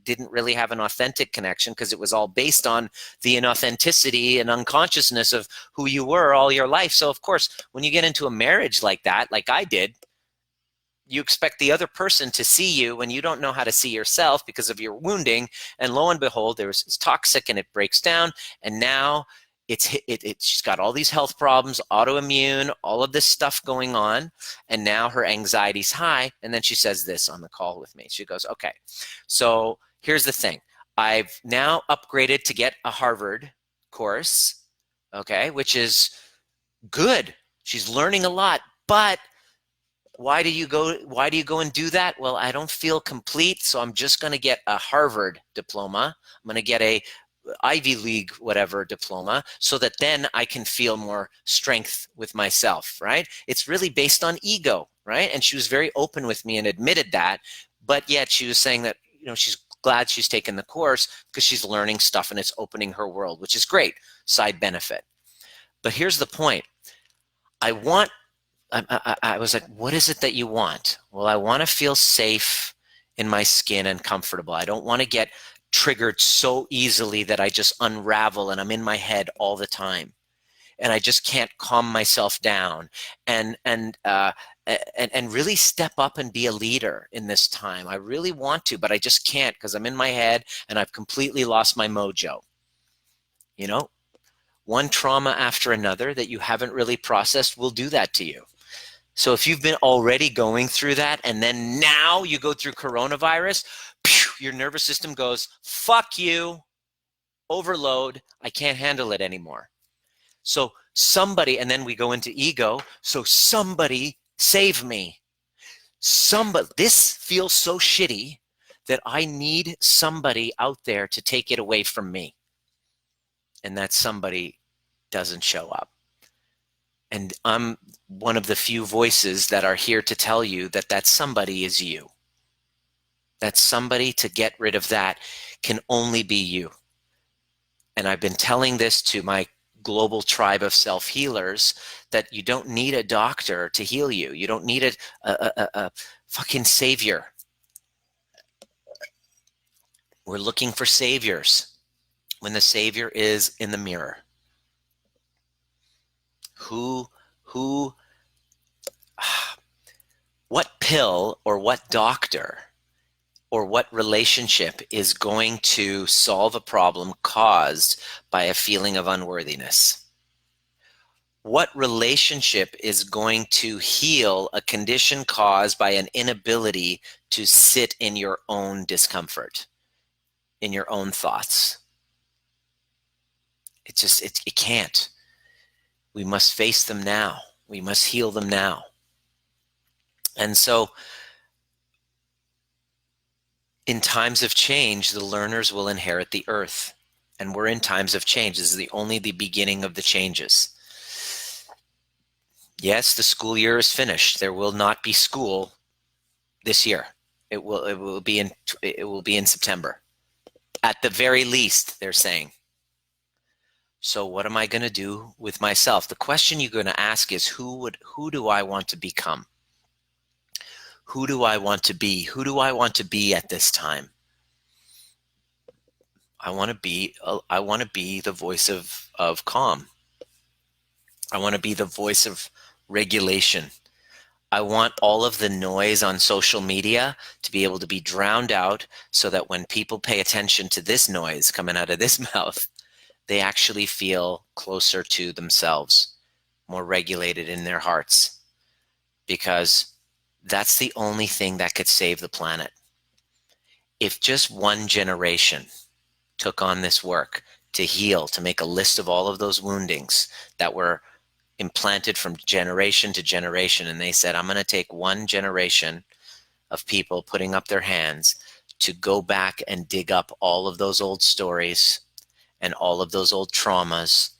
[SPEAKER 1] didn't really have an authentic connection because it was all based on the inauthenticity and unconsciousness of who you were all your life. So of course, when you get into a marriage like that, like I did, you expect the other person to see you when you don't know how to see yourself because of your wounding. And lo and behold, it's toxic and it breaks down. And now she's got all these health problems, autoimmune, all of this stuff going on. And now her anxiety's high. And then she says this on the call with me. She goes, okay, so here's the thing. I've now upgraded to get a Harvard course, okay, which is good. She's learning a lot, but why do you go and do that? Well, I don't feel complete, so I'm just going to get a Harvard diploma. I'm going to get a Ivy League whatever diploma so that then I can feel more strength with myself, right? It's really based on ego, right? And she was very open with me and admitted that, but yet she was saying that, she's glad she's taken the course because she's learning stuff and it's opening her world, which is great, side benefit. But here's the point. I was like, what is it that you want? Well, I want to feel safe in my skin and comfortable. I don't want to get triggered so easily that I just unravel and I'm in my head all the time. And I just can't calm myself down and really step up and be a leader in this time. I really want to, but I just can't because I'm in my head and I've completely lost my mojo. One trauma after another that you haven't really processed will do that to you. So if you've been already going through that and then now you go through coronavirus, your nervous system goes, fuck you, overload, I can't handle it anymore. So somebody, and then we go into ego, so somebody save me. This feels so shitty that I need somebody out there to take it away from me. And that somebody doesn't show up. And I'm one of the few voices that are here to tell you that somebody is you. That somebody to get rid of that can only be you. And I've been telling this to my global tribe of self-healers that you don't need a doctor to heal you. You don't need a fucking savior. We're looking for saviors when the savior is in the mirror. Who, what pill or what doctor or what relationship is going to solve a problem caused by a feeling of unworthiness? What relationship is going to heal a condition caused by an inability to sit in your own discomfort, in your own thoughts? It can't. We must face them now. We must heal them now. And so in times of change, the learners will inherit the earth. And we're in times of change. This is only the beginning of the changes. Yes, the school year is finished. There will not be school this year. It will be in September. At the very least, they're saying. So what am I going to do with myself? The question you're going to ask is, who do I want to become? Who do I want to be? Who do I want to be at this time? I want to be the voice of calm. I want to be the voice of regulation. I want all of the noise on social media to be able to be drowned out so that when people pay attention to this noise coming out of this mouth, they actually feel closer to themselves, more regulated in their hearts, because that's the only thing that could save the planet. If just one generation took on this work to heal, to make a list of all of those woundings that were implanted from generation to generation, and they said, I'm going to take one generation of people putting up their hands to go back and dig up all of those old stories and all of those old traumas,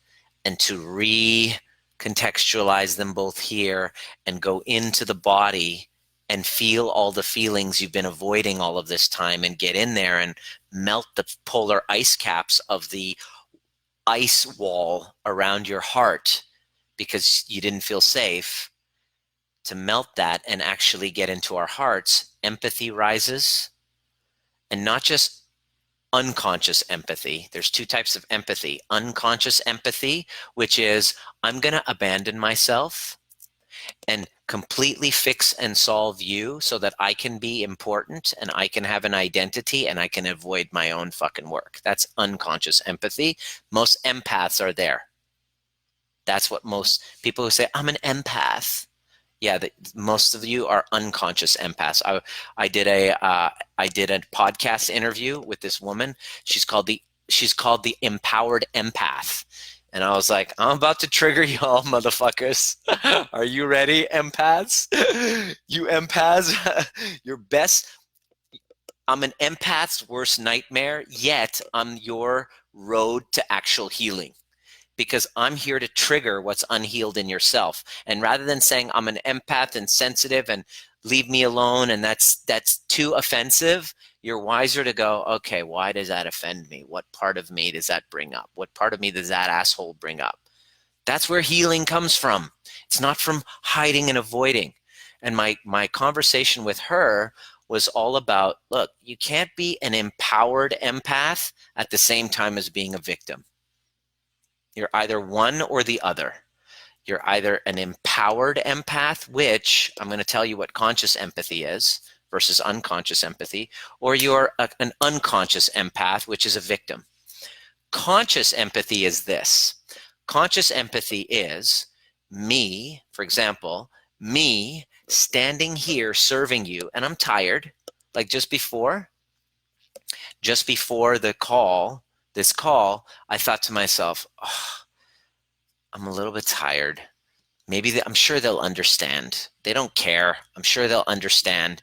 [SPEAKER 1] and to recontextualize them both here and go into the body and feel all the feelings you've been avoiding all of this time, and get in there and melt the polar ice caps of the ice wall around your heart because you didn't feel safe, to melt that and actually get into our hearts. Empathy rises, and not just unconscious empathy. There's two types of empathy. Unconscious empathy, which is, I'm going to abandon myself and completely fix and solve you so that I can be important and I can have an identity and I can avoid my own fucking work. That's unconscious empathy. Most empaths are there. That's what most people who say, I'm an empath. Yeah, most of you are unconscious empaths. I did a podcast interview with this woman. She's called the empowered empath. And I was like, I'm about to trigger y'all, motherfuckers. Are you ready, empaths? You empaths, your best. I'm an empath's worst nightmare, yet I'm your road to actual healing. Because I'm here to trigger what's unhealed in yourself. And rather than saying I'm an empath and sensitive and leave me alone and that's too offensive, you're wiser to go, okay, why does that offend me? What part of me does that bring up? What part of me does that asshole bring up? That's where healing comes from. It's not from hiding and avoiding. And my conversation with her was all about, look, you can't be an empowered empath at the same time as being a victim. You're either one or the other. You're either an empowered empath, which I'm going to tell you what conscious empathy is versus unconscious empathy, or you're an unconscious empath, which is a victim. Conscious empathy is this. Conscious empathy is me, for example, me standing here serving you, and I'm tired, like just before this call, I thought to myself, oh, I'm a little bit tired. Maybe I'm sure they'll understand. They don't care. I'm sure they'll understand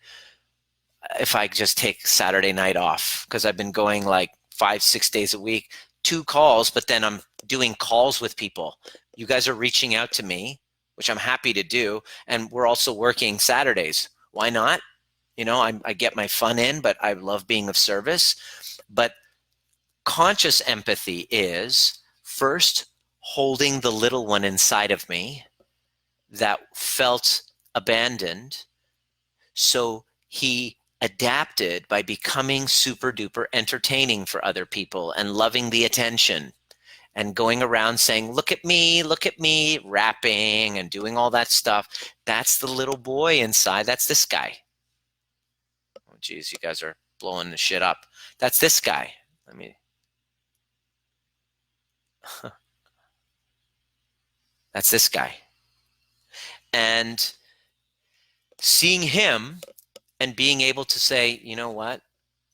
[SPEAKER 1] if I just take Saturday night off, because I've been going like 5-6 days a week, 2 calls, but then I'm doing calls with people. You guys are reaching out to me, which I'm happy to do. And we're also working Saturdays. Why not? You know, I get my fun in, but I love being of service. But conscious empathy is first holding the little one inside of me that felt abandoned, so he adapted by becoming super duper entertaining for other people and loving the attention and going around saying, look at me, rapping and doing all that stuff. That's the little boy inside. That's this guy. Oh, geez, you guys are blowing the shit up. That's this guy. Let me. That's this guy. And seeing him and being able to say, you know what?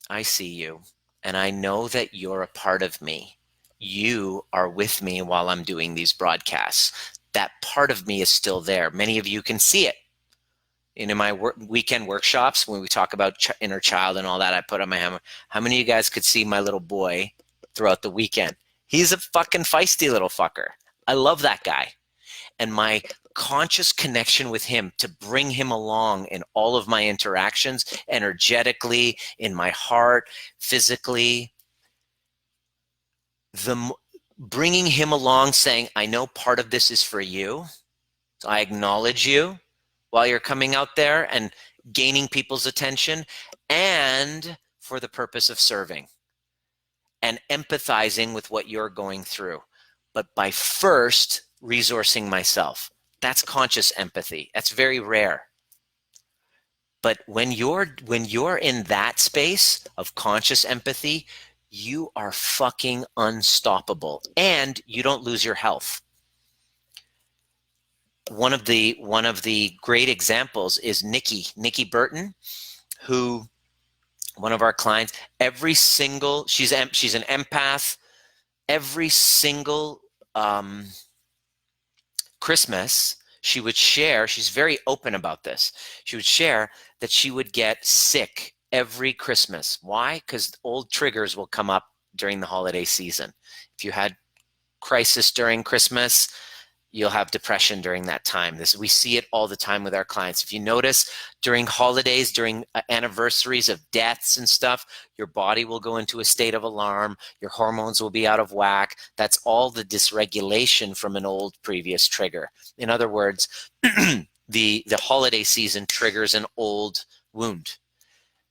[SPEAKER 1] I see you. And I know that you're a part of me. You are with me while I'm doing these broadcasts. That part of me is still there. Many of you can see it. In my weekend workshops, when we talk about inner child and all that, I put on my hammer. How many of you guys could see my little boy throughout the weekend? He's a fucking feisty little fucker. I love that guy. And my conscious connection with him to bring him along in all of my interactions, energetically, in my heart, physically, bringing him along saying, I know part of this is for you. So I acknowledge you while you're coming out there and gaining people's attention, and for the purpose of serving and empathizing with what you're going through. But by first resourcing myself. That's conscious empathy. That's very rare. But when you're in that space of conscious empathy, you are fucking unstoppable, and you don't lose your health. One of the great examples is Nikki Burton, who, one of our clients, she's an empath. Every single Christmas, she would share, she's very open about this. She would share that she would get sick every Christmas. Why? Because old triggers will come up during the holiday season. If you had crisis during Christmas, you'll have depression during that time. We see it all the time with our clients. If you notice, during holidays, during anniversaries of deaths and stuff, your body will go into a state of alarm. Your hormones will be out of whack. That's all the dysregulation from an old previous trigger. In other words, the holiday season triggers an old wound.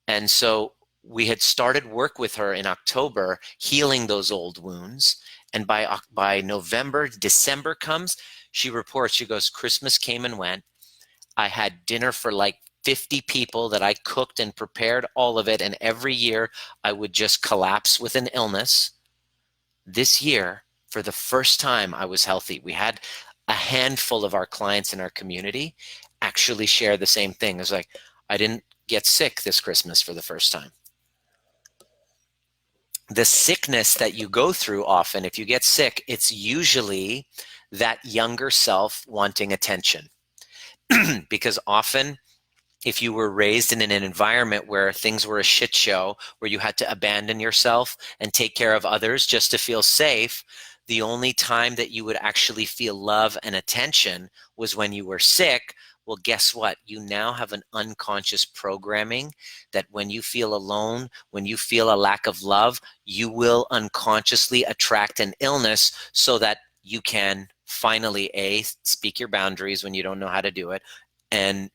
[SPEAKER 1] And so we had started work with her in October, healing those old wounds. And by November, December comes, she reports, she goes, Christmas came and went. I had dinner for like 50 people that I cooked and prepared all of it. And every year I would just collapse with an illness. This year, for the first time, I was healthy. We had a handful of our clients in our community actually share the same thing. It was like, I didn't get sick this Christmas for the first time. The sickness that you go through often, if you get sick, it's usually that younger self wanting attention. Because often, if you were raised in an environment where things were a shit show, where you had to abandon yourself and take care of others just to feel safe, the only time that you would actually feel love and attention was when you were sick. Well, guess what? You now have an unconscious programming that when you feel alone, when you feel a lack of love, you will unconsciously attract an illness so that you can finally, speak your boundaries when you don't know how to do it and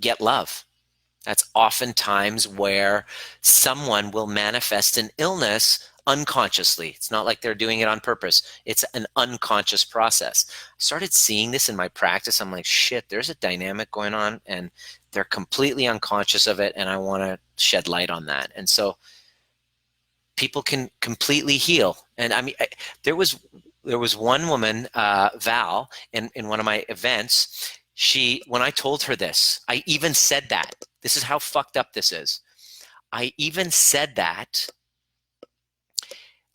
[SPEAKER 1] get love. That's oftentimes where someone will manifest an illness unconsciously. It's not like they're doing it on purpose. It's an unconscious process. I started seeing this in my practice. I'm like, shit, there's a dynamic going on and they're completely unconscious of it. And I want to shed light on that. And so people can completely heal. And I mean, there was one woman, Val, in one of my events. When I told her this, I even said that. This is how fucked up this is. I even said that.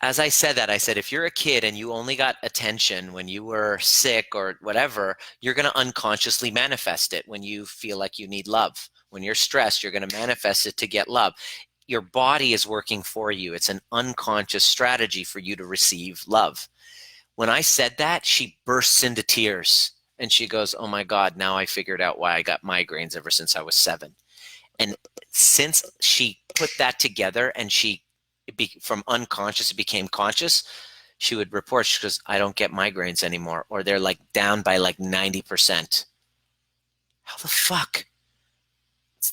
[SPEAKER 1] As I said that, I said, if you're a kid and you only got attention when you were sick or whatever, you're going to unconsciously manifest it when you feel like you need love. When you're stressed, you're going to manifest it to get love. Your body is working for you. It's an unconscious strategy for you to receive love. When I said that, she bursts into tears and she goes, oh my God, now I figured out why I got migraines ever since I was 7. And since she put that together and from unconscious, it became conscious, she would report, she goes, I don't get migraines anymore, or they're like down by like 90%. How the fuck?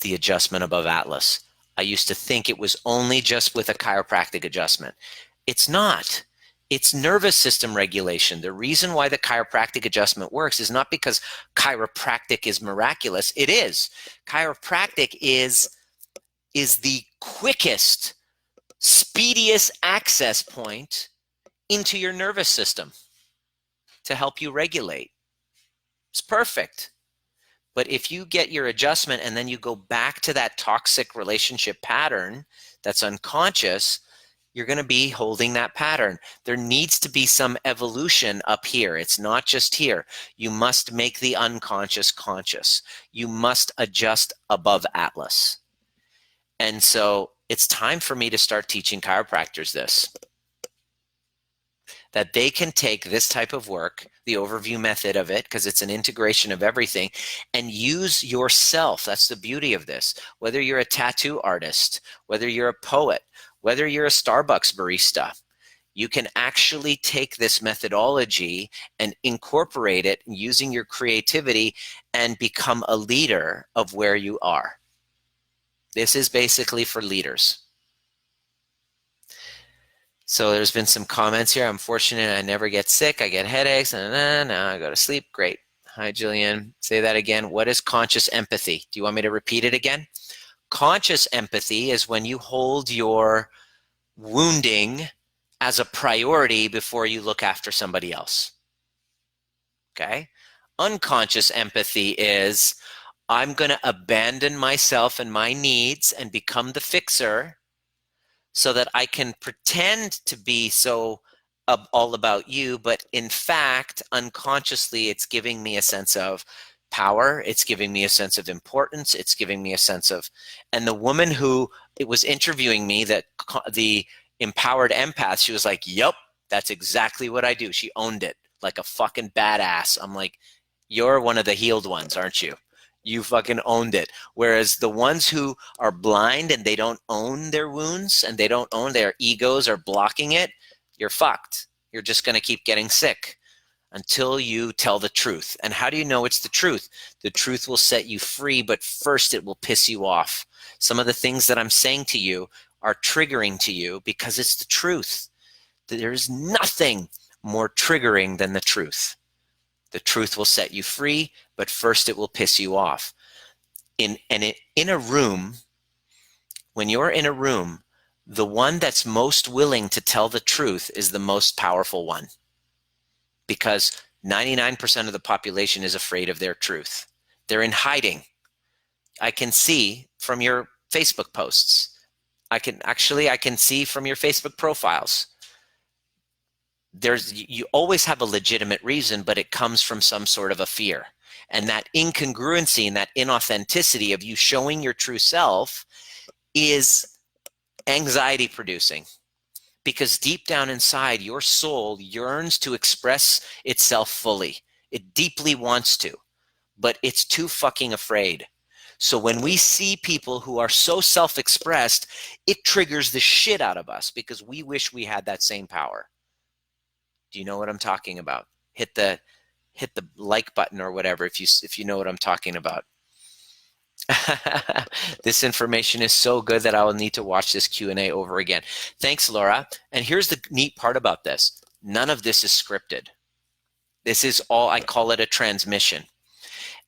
[SPEAKER 1] the adjustment above Atlas. I used to think it was only just with a chiropractic adjustment. It's not. It's nervous system regulation. The reason why the chiropractic adjustment works is not because chiropractic is miraculous. It is. Chiropractic is the quickest, speediest access point into your nervous system to help you regulate. It's perfect. But if you get your adjustment and then you go back to that toxic relationship pattern that's unconscious, you're going to be holding that pattern. There needs to be some evolution up here. It's not just here. You must make the unconscious conscious. You must adjust above Atlas. And so it's time for me to start teaching chiropractors this, that they can take this type of work, the overview method of it, because it's an integration of everything, and use yourself. That's the beauty of this. Whether you're a tattoo artist, whether you're a poet, whether you're a Starbucks barista, you can actually take this methodology and incorporate it using your creativity and become a leader of where you are. This is basically for leaders. So there's been some comments here. I'm fortunate I never get sick. I get headaches. Now I go to sleep. Great. Hi, Jillian. Say that again. What is conscious empathy? Do you want me to repeat it again? Conscious empathy is when you hold your wounding as a priority before you look after somebody else. Okay? Unconscious empathy is I'm going to abandon myself and my needs and become the fixer so that I can pretend to be so all about you, but in fact, unconsciously, it's giving me a sense of power. It's giving me a sense of importance. It's giving me a sense of, and the woman who it was interviewing me, that the empowered empath, she was like, yep, that's exactly what I do. She owned it like a fucking badass. I'm like, you're one of the healed ones, aren't you? You fucking owned it. Whereas the ones who are blind and they don't own their wounds and they don't own their egos are blocking it, you're fucked. You're just going to keep getting sick until you tell the truth. And how do you know it's the truth? The truth will set you free, but first it will piss you off. Some of the things that I'm saying to you are triggering to you because it's the truth. There's nothing more triggering than the truth. The truth will set you free, but first it will piss you off. In a room, when you're in a room, the one that's most willing to tell the truth is the most powerful one, because 99% of the population is afraid of their truth. They're in hiding. I can see from your Facebook posts. I can see from your Facebook profiles. You always have a legitimate reason, but it comes from some sort of a fear. And that incongruency and that inauthenticity of you showing your true self is anxiety producing, because deep down inside, your soul yearns to express itself fully. It deeply wants to, but it's too fucking afraid. So when we see people who are so self-expressed, it triggers the shit out of us because we wish we had that same power. Do you know what I'm talking about? Hit the like button or whatever if you know what I'm talking about. This information is so good that I will need to watch this Q&A over again. Thanks, Laura. And here's the neat part about this. None of this is scripted. This is all, I call it a transmission.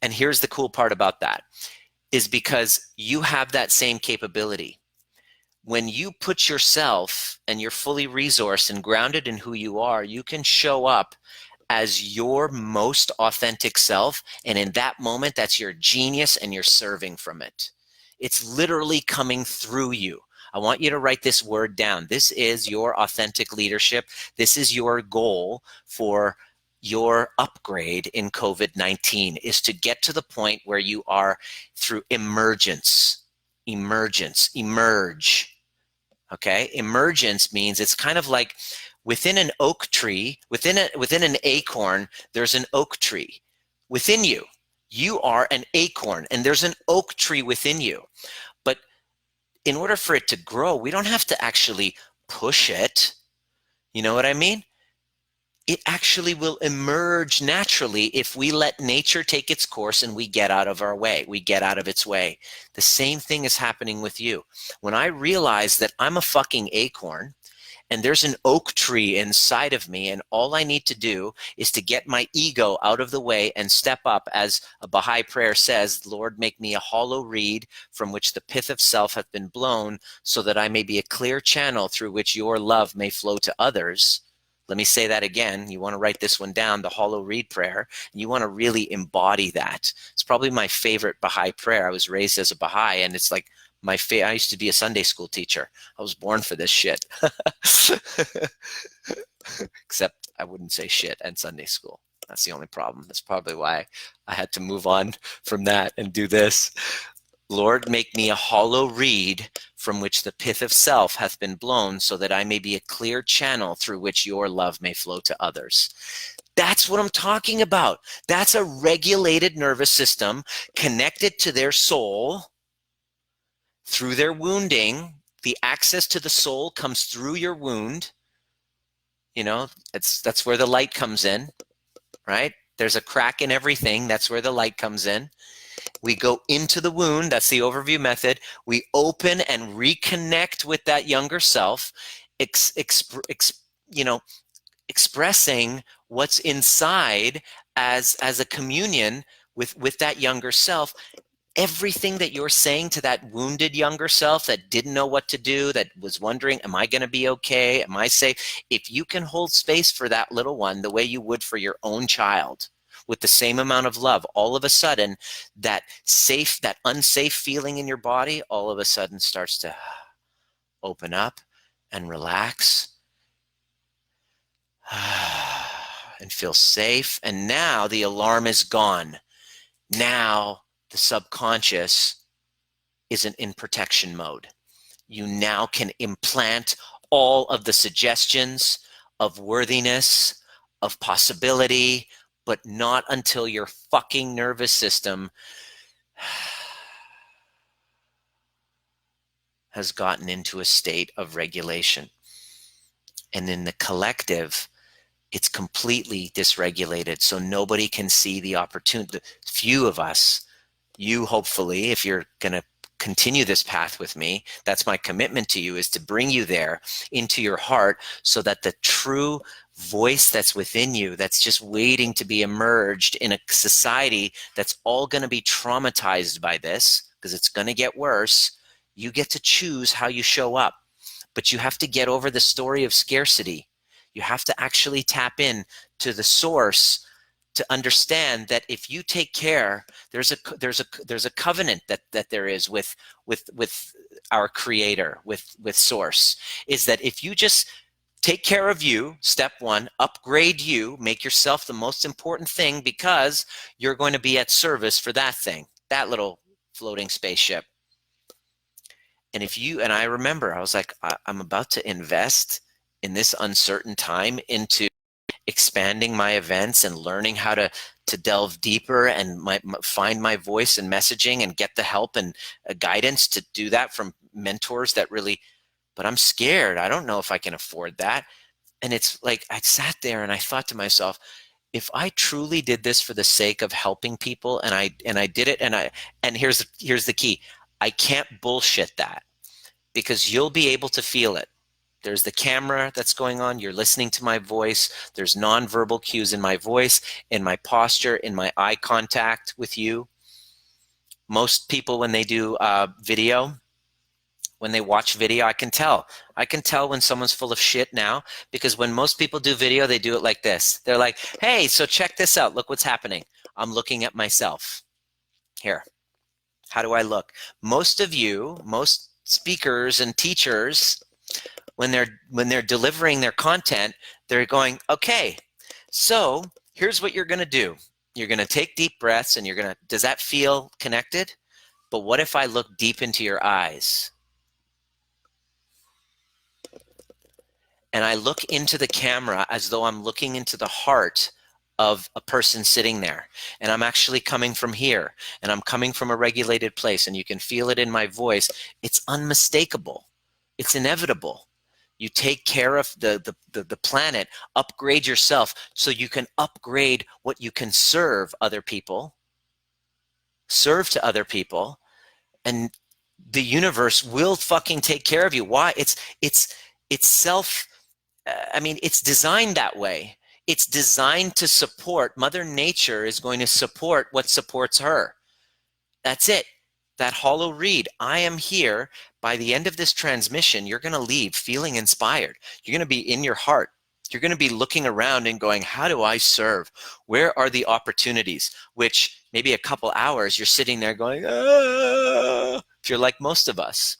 [SPEAKER 1] And here's the cool part about that, is because you have that same capability. When you put yourself and you're fully resourced and grounded in who you are, you can show up as your most authentic self. And in that moment, that's your genius and you're serving from it. It's literally coming through you. I want you to write this word down. This is your authentic leadership. This is your goal for your upgrade in COVID-19, is to get to the point where you are through emerge. Okay, emergence means it's kind of like within an oak tree, within an acorn, there's an oak tree. Within you, you are an acorn, and there's an oak tree within you. But in order for it to grow, we don't have to actually push it. You know what I mean? it actually will emerge naturally if we let nature take its course and we get out of our way. We get out of its way. The same thing is happening with you. When I realize that I'm a fucking acorn and there's an oak tree inside of me, and all I need to do is to get my ego out of the way and step up, as a Baha'i prayer says, Lord, make me a hollow reed from which the pith of self hath been blown, so that I may be a clear channel through which your love may flow to others. Let me say that again. You want to write this one down, the hollow reed prayer. You want to really embody that. It's probably my favorite Baha'i prayer. I was raised as a Baha'i, and it's like I used to be a Sunday school teacher. I was born for this shit. Except I wouldn't say shit in Sunday school. That's the only problem. That's probably why I had to move on from that and do this. Lord, make me a hollow reed from which the pith of self hath been blown, so that I may be a clear channel through which your love may flow to others. That's what I'm talking about. That's a regulated nervous system connected to their soul through their wounding. The access to the soul comes through your wound. You know, that's where the light comes in, right? There's a crack in everything. That's where the light comes in. We go into the wound. That's the overview method. We open and reconnect with that younger self, expressing what's inside as a communion with that younger self. Everything that you're saying to that wounded younger self that didn't know what to do, that was wondering, am I going to be okay? Am I safe? If you can hold space for that little one the way you would for your own child, with the same amount of love, all of a sudden, that unsafe feeling in your body, all of a sudden starts to open up and relax and feel safe. And now the alarm is gone. Now the subconscious isn't in protection mode. You now can implant all of the suggestions of worthiness, of possibility, but not until your fucking nervous system has gotten into a state of regulation. And in the collective, it's completely dysregulated. So nobody can see the opportunity. Few of us, you hopefully, if you're going to continue this path with me, that's my commitment to you, is to bring you there into your heart, so that the true voice that's within you, that's just waiting to be emerged in a society that's all going to be traumatized by this, because it's going to get worse. You get to choose how you show up, but you have to get over the story of scarcity. You have to actually tap in to the source to understand that if you take care, there's a covenant that there is with our creator, with source, is that if you just take care of you, step one, upgrade you, make yourself the most important thing, because you're going to be at service for that thing, that little floating spaceship. And I remember, I was like, I'm about to invest in this uncertain time into expanding my events and learning how to delve deeper and find my voice and messaging and get the help and guidance to do that from mentors that really, but I'm scared. I don't know if I can afford that. And it's like, I sat there and I thought to myself, if I truly did this for the sake of helping people, and I did it, and here's the key, I can't bullshit that, because you'll be able to feel it. There's the camera that's going on. You're listening to my voice. There's nonverbal cues in my voice, in my posture, in my eye contact with you. Most people, when they do video, when they watch video, I can tell when someone's full of shit now, because when most people do video, they do it like this. They're like, hey, so check this out. Look what's happening. I'm looking at myself. Here. How do I look? Most speakers and teachers, when they're delivering their content, they're going, okay, so here's what you're going to do. You're going to take deep breaths, and does that feel connected? But what if I look deep into your eyes? And I look into the camera as though I'm looking into the heart of a person sitting there. And I'm actually coming from here, and I'm coming from a regulated place, and you can feel it in my voice. It's unmistakable. It's inevitable. You take care of the planet, upgrade yourself so you can upgrade what you can serve other people, serve to other people, and the universe will fucking take care of you. Why? It's self, I mean, it's designed that way. It's designed to support. Mother Nature is going to support what supports her. That's it. That hollow reed. I am here. By the end of this transmission, you're going to leave feeling inspired. You're going to be in your heart. You're going to be looking around and going, how do I serve? Where are the opportunities? Which maybe a couple hours you're sitting there going, ah, if you're like most of us.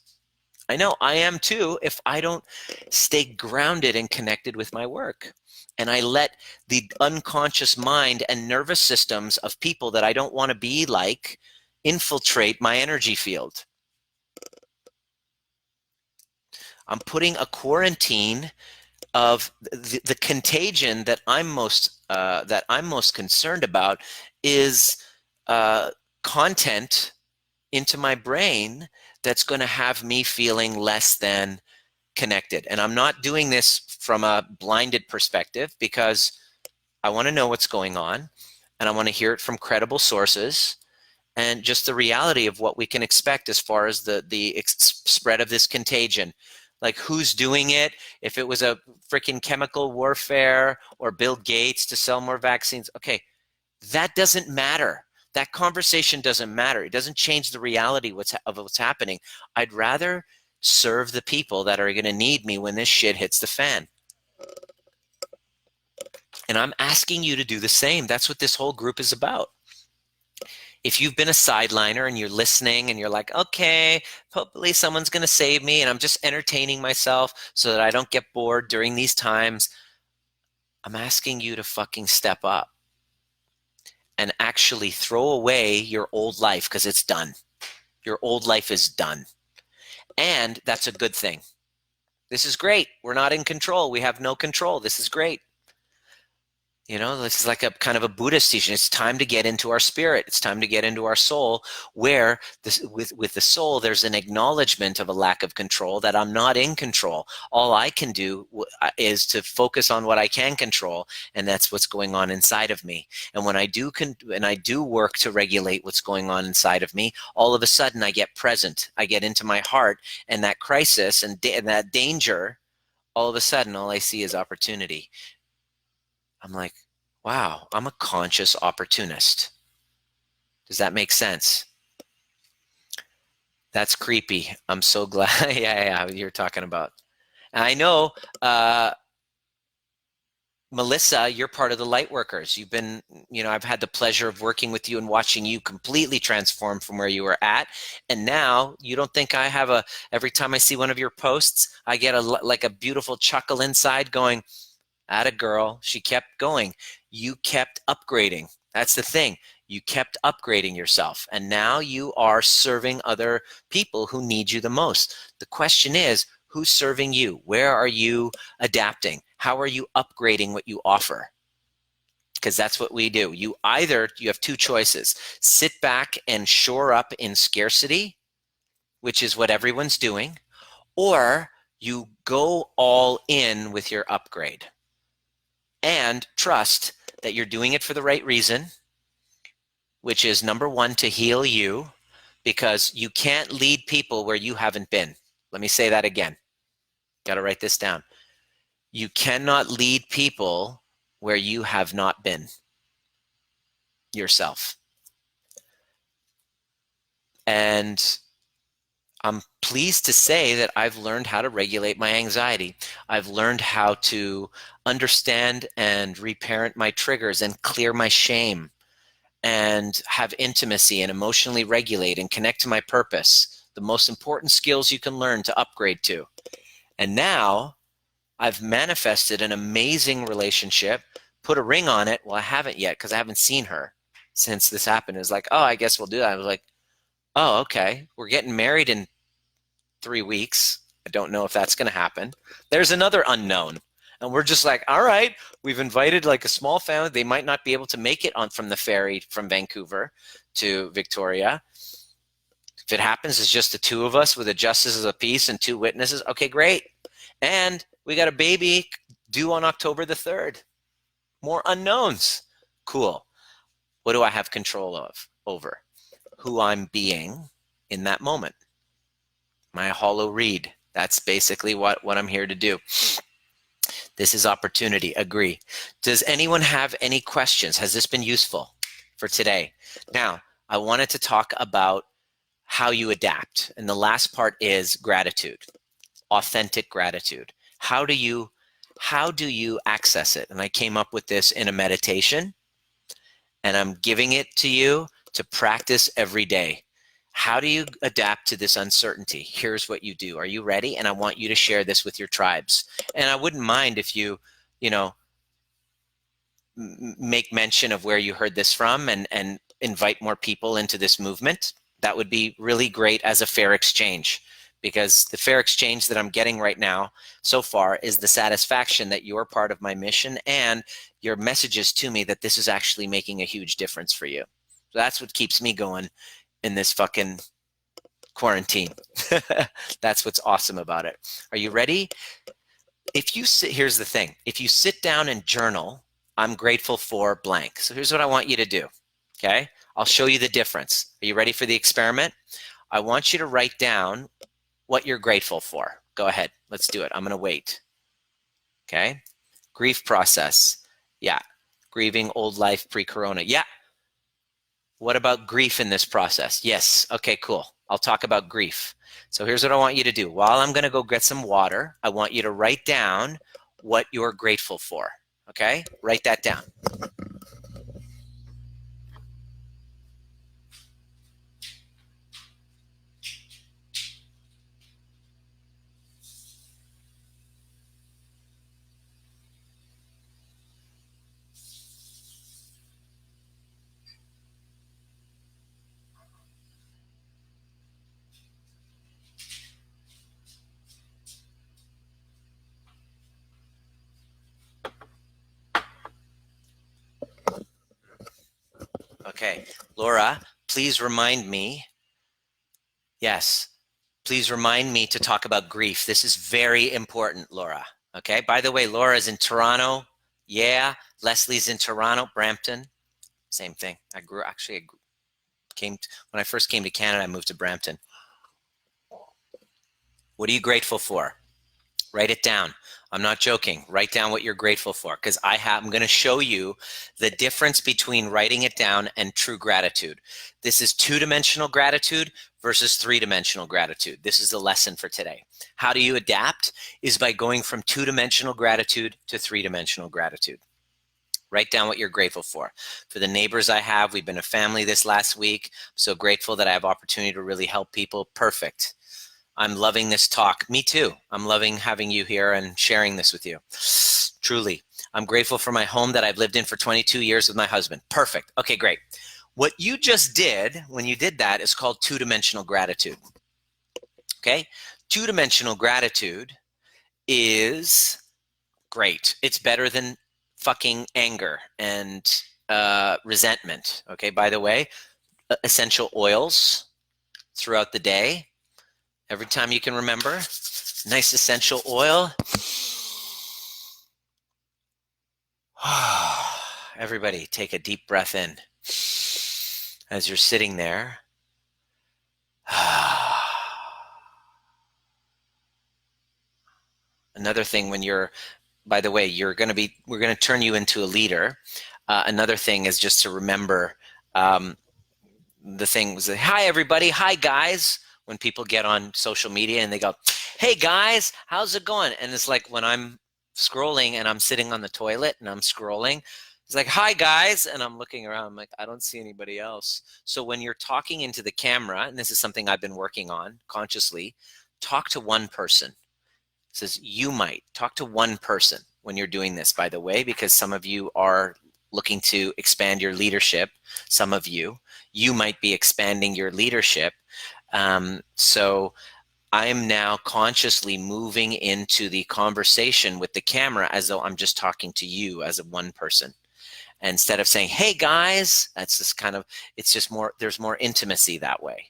[SPEAKER 1] I know I am too if I don't stay grounded and connected with my work. And I let the unconscious mind and nervous systems of people that I don't want to be like infiltrate my energy field. I'm putting a quarantine of the contagion that I'm most concerned about is content into my brain that's going to have me feeling less than connected. And I'm not doing this from a blinded perspective because I want to know what's going on and I want to hear it from credible sources and just the reality of what we can expect as far as the spread of this contagion. Like who's doing it? If it was a freaking chemical warfare or Bill Gates to sell more vaccines, okay, that doesn't matter. That conversation doesn't matter. It doesn't change the reality of what's happening. I'd rather serve the people that are going to need me when this shit hits the fan. And I'm asking you to do the same. That's what this whole group is about. If you've been a sideliner and you're listening and you're like, okay, hopefully someone's going to save me and I'm just entertaining myself so that I don't get bored during these times, I'm asking you to fucking step up and actually throw away your old life because it's done. Your old life is done. And that's a good thing. This is great. We're not in control. We have no control. This is great. You know, this is like a kind of a Buddhist teaching. It's time to get into our spirit. It's time to get into our soul, where this, with the soul, there's an acknowledgement of a lack of control, that I'm not in control. All I can do is to focus on what I can control, and that's what's going on inside of me. And when I do work to regulate what's going on inside of me, all of a sudden I get present. I get into my heart, and that crisis and that danger, all of a sudden, all I see is opportunity. I'm like, wow, I'm a conscious opportunist. Does that make sense? That's creepy. I'm so glad. Yeah, you're talking about. And I know, Melissa, you're part of the light workers. You've been, I've had the pleasure of working with you and watching you completely transform from where you were at. And now you don't think I have every time I see one of your posts, I get like a beautiful chuckle inside going, atta girl, she kept going. You kept upgrading. That's the thing. You kept upgrading yourself. And now you are serving other people who need you the most. The question is, who's serving you? Where are you adapting? How are you upgrading what you offer? Because that's what we do. You have two choices. Sit back and shore up in scarcity, which is what everyone's doing, or you go all in with your upgrade. And trust that you're doing it for the right reason, which is number one, to heal you, because you can't lead people where you haven't been. Let me say that again. Got to write this down. You cannot lead people where you have not been yourself. And I'm pleased to say that I've learned how to regulate my anxiety. I've learned how to understand and reparent my triggers and clear my shame and have intimacy and emotionally regulate and connect to my purpose. The most important skills you can learn to upgrade to. And now I've manifested an amazing relationship, put a ring on it. Well, I haven't yet because I haven't seen her since this happened. It was like, oh, I guess we'll do that. I was like, oh, okay. We're getting married in 3 weeks. I don't know if that's going to happen. There's another unknown. And we're just like, all right, we've invited like a small family. They might not be able to make it on from the ferry from Vancouver to Victoria. If it happens, it's just the two of us with a justice of the peace and 2 witnesses. Okay, great. And We got a baby due on October the 3rd. More unknowns. Cool. What do I have control of over? Who I'm being in that moment. My hollow reed. That's basically what I'm here to do. This is opportunity. Agree. Does anyone have any questions? Has this been useful for today? Now, I wanted to talk about how you adapt. And the last part is gratitude, authentic gratitude. How do you access it? And I came up with this in a meditation, and I'm giving it to you to practice every day. How do you adapt to this uncertainty? Here's what you do. Are you ready? And I want you to share this with your tribes. And I wouldn't mind if you make mention of where you heard this from and invite more people into this movement. That would be really great as a fair exchange, because the fair exchange that I'm getting right now so far is the satisfaction that you're part of my mission and your messages to me that this is actually making a huge difference for you. So that's what keeps me going in this fucking quarantine. That's what's awesome about it. Are you ready? Here's the thing. If you sit down and journal, I'm grateful for blank. So here's what I want you to do. Okay. I'll show you the difference. Are you ready for the experiment? I want you to write down what you're grateful for. Go ahead. Let's do it. I'm going to wait. Okay. Grief process. Yeah. Grieving old life pre-corona. Yeah. What about grief in this process? Yes. Okay, cool. I'll talk about grief. So here's what I want you to do. While I'm going to go get some water, I want you to write down what you're grateful for. Okay? Write that down. Okay. Laura, please remind me. Yes. Please remind me to talk about grief. This is very important, Laura. Okay. By the way, Laura's in Toronto. Yeah. Leslie's in Toronto, Brampton. Same thing. When I first came to Canada, I moved to Brampton. What are you grateful for? Write it down. I'm not joking. Write down what you're grateful for, because I'm going to show you the difference between writing it down and true gratitude. This is two-dimensional gratitude versus three-dimensional gratitude. This is the lesson for today. How do you adapt? Is by going from two-dimensional gratitude to three-dimensional gratitude. Write down what you're grateful for. For the neighbors I have, we've been a family this last week. I'm so grateful that I have opportunity to really help people. Perfect. I'm loving this talk. Me too. I'm loving having you here and sharing this with you. Truly. I'm grateful for my home that I've lived in for 22 years with my husband. Perfect. Okay, great. What you just did when you did that is called two-dimensional gratitude. Okay? Two-dimensional gratitude is great. It's better than fucking anger and resentment. Okay, by the way, essential oils throughout the day. Every time you can remember, nice essential oil. Everybody take a deep breath in as you're sitting there. Another thing by the way, we're going to turn you into a leader. Another thing is just to remember the thing was, hi everybody, hi guys. When people get on social media and they go, hey guys, how's it going? And it's like when I'm scrolling and I'm sitting on the toilet and I'm scrolling, it's like, hi guys. And I'm looking around, I'm like, I don't see anybody else. So when you're talking into the camera, and this is something I've been working on consciously, talk to one person. It says you might talk to one person when you're doing this, by the way, because some of you are looking to expand your leadership. Some of you might be expanding your leadership. So I'm now consciously moving into the conversation with the camera as though I'm just talking to you as a one person. And instead of saying, hey guys, that's just kind of, it's just more, there's more intimacy that way.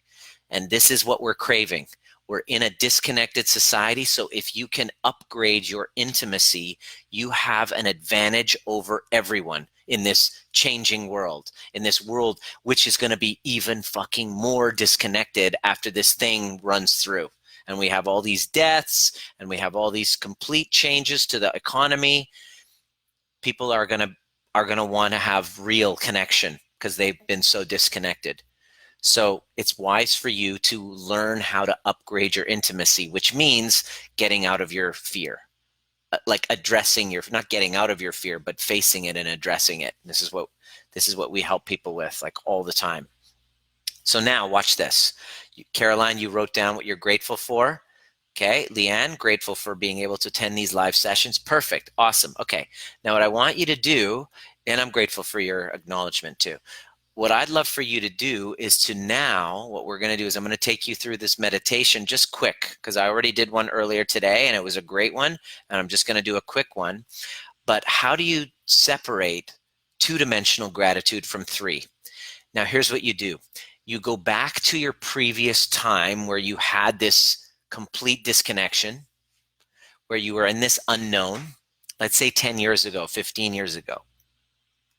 [SPEAKER 1] And this is what we're craving. We're in a disconnected society. So if you can upgrade your intimacy, you have an advantage over everyone in this changing world, in this world, which is going to be even fucking more disconnected after this thing runs through. And we have all these deaths and we have all these complete changes to the economy. People are going to want to have real connection because they've been so disconnected. So it's wise for you to learn how to upgrade your intimacy, which means getting out of your fear, like addressing your, not getting out of your fear, but facing it and addressing it. This is what we help people with, like, all the time. So now watch this. Caroline, you wrote down what you're grateful for. Okay. Leanne, grateful for being able to attend these live sessions. Perfect. Awesome. Okay. Now what I want you to do, and I'm grateful for your acknowledgement too. What I'd love for you to do is to now, what we're going to do is I'm going to take you through this meditation just quick, because I already did one earlier today and it was a great one. And I'm just going to do a quick one. But how do you separate two-dimensional gratitude from three? Now, here's what you do. You go back to your previous time where you had this complete disconnection, where you were in this unknown, let's say 10 years ago, 15 years ago,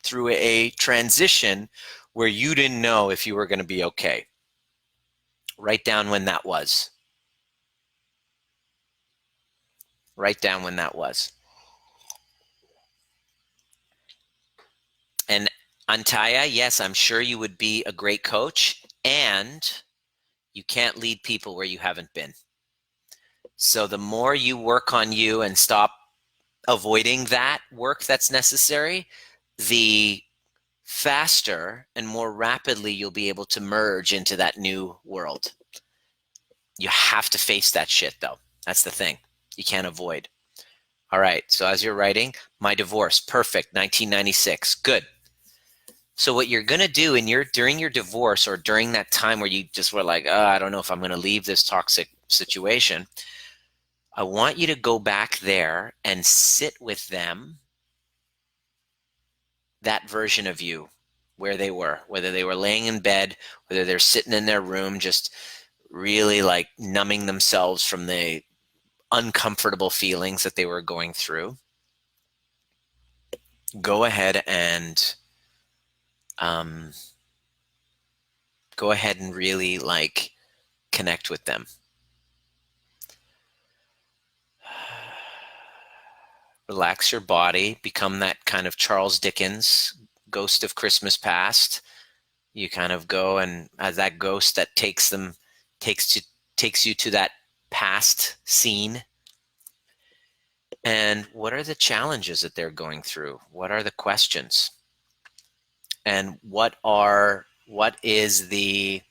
[SPEAKER 1] through a transition where you didn't know if you were going to be okay. Write down when that was. Write down when that was. And Antaya, yes, I'm sure you would be a great coach, and you can't lead people where you haven't been. So the more you work on you and stop avoiding that work that's necessary, the faster and more rapidly you'll be able to merge into that new world. You have to face that shit, though. That's the thing. You can't avoid. All right. So as you're writing, my divorce, perfect, 1996. Good. So what you're going to do during your divorce, or during that time where you just were like, oh, I don't know if I'm going to leave this toxic situation, I want you to go back there and sit with them, that version of you, where they were, whether they were laying in bed, whether they're sitting in their room, just really like numbing themselves from the uncomfortable feelings that they were going through. Go ahead and really like connect with them. Relax your body, become that kind of Charles Dickens ghost of Christmas past. You kind of go, and as that ghost that takes you to that past scene. And what are the challenges that they're going through? What are the questions? And what is the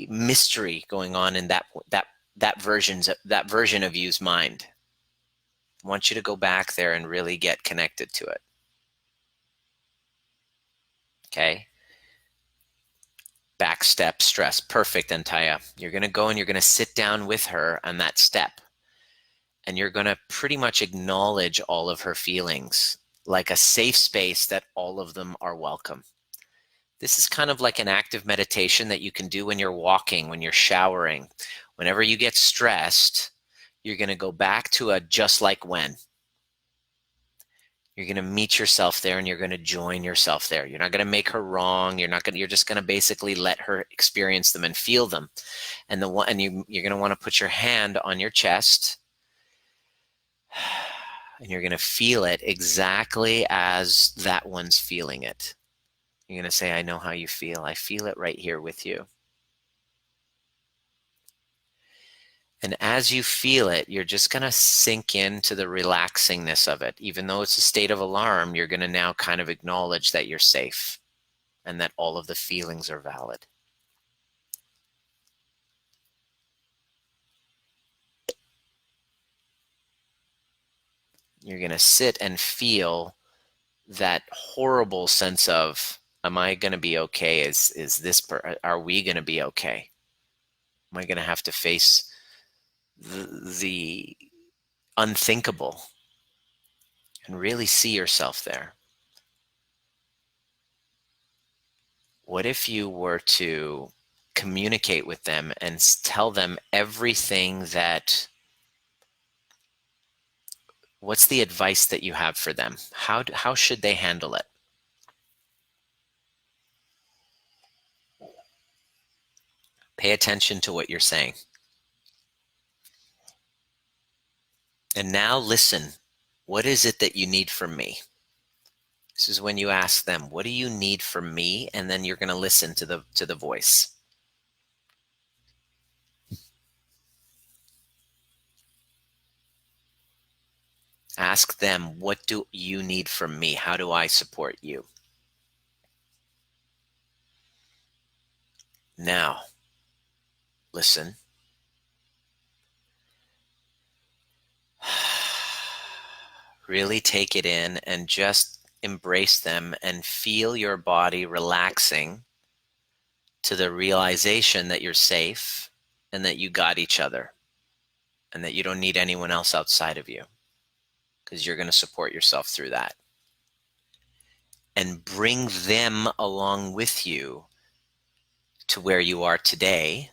[SPEAKER 1] mystery going on in that version of you's mind? I want you to go back there and really get connected to it. Okay. Back step, stress. Perfect, Antaya. You're going to go and you're going to sit down with her on that step. And you're going to pretty much acknowledge all of her feelings, like a safe space that all of them are welcome. This is kind of like an active meditation that you can do when you're walking, when you're showering. Whenever you get stressed, you're going to go back to a just like when. You're going to meet yourself there and you're going to join yourself there. You're not going to make her wrong. You're just going to basically let her experience them and feel them. And you're going to want to put your hand on your chest, and you're going to feel it exactly as that one's feeling it. You're going to say, I know how you feel. I feel it right here with you. And as you feel it, you're just going to sink into the relaxingness of it. Even though it's a state of alarm, you're going to now kind of acknowledge that you're safe and that all of the feelings are valid. You're going to sit and feel that horrible sense of, am I going to be okay? Are we going to be okay? Am I going to have to face the unthinkable, and really see yourself there? What if you were to communicate with them and tell them everything that, what's the advice that you have for them? How should they handle it? Pay attention to what you're saying. And now listen. What is it that you need from me? This is when you ask them, what do you need from me? And then you're going to listen to the voice. Ask them, what do you need from me? How do I support you? Now, listen. Really take it in and just embrace them and feel your body relaxing to the realization that you're safe and that you got each other and that you don't need anyone else outside of you, because you're going to support yourself through that. And bring them along with you to where you are today,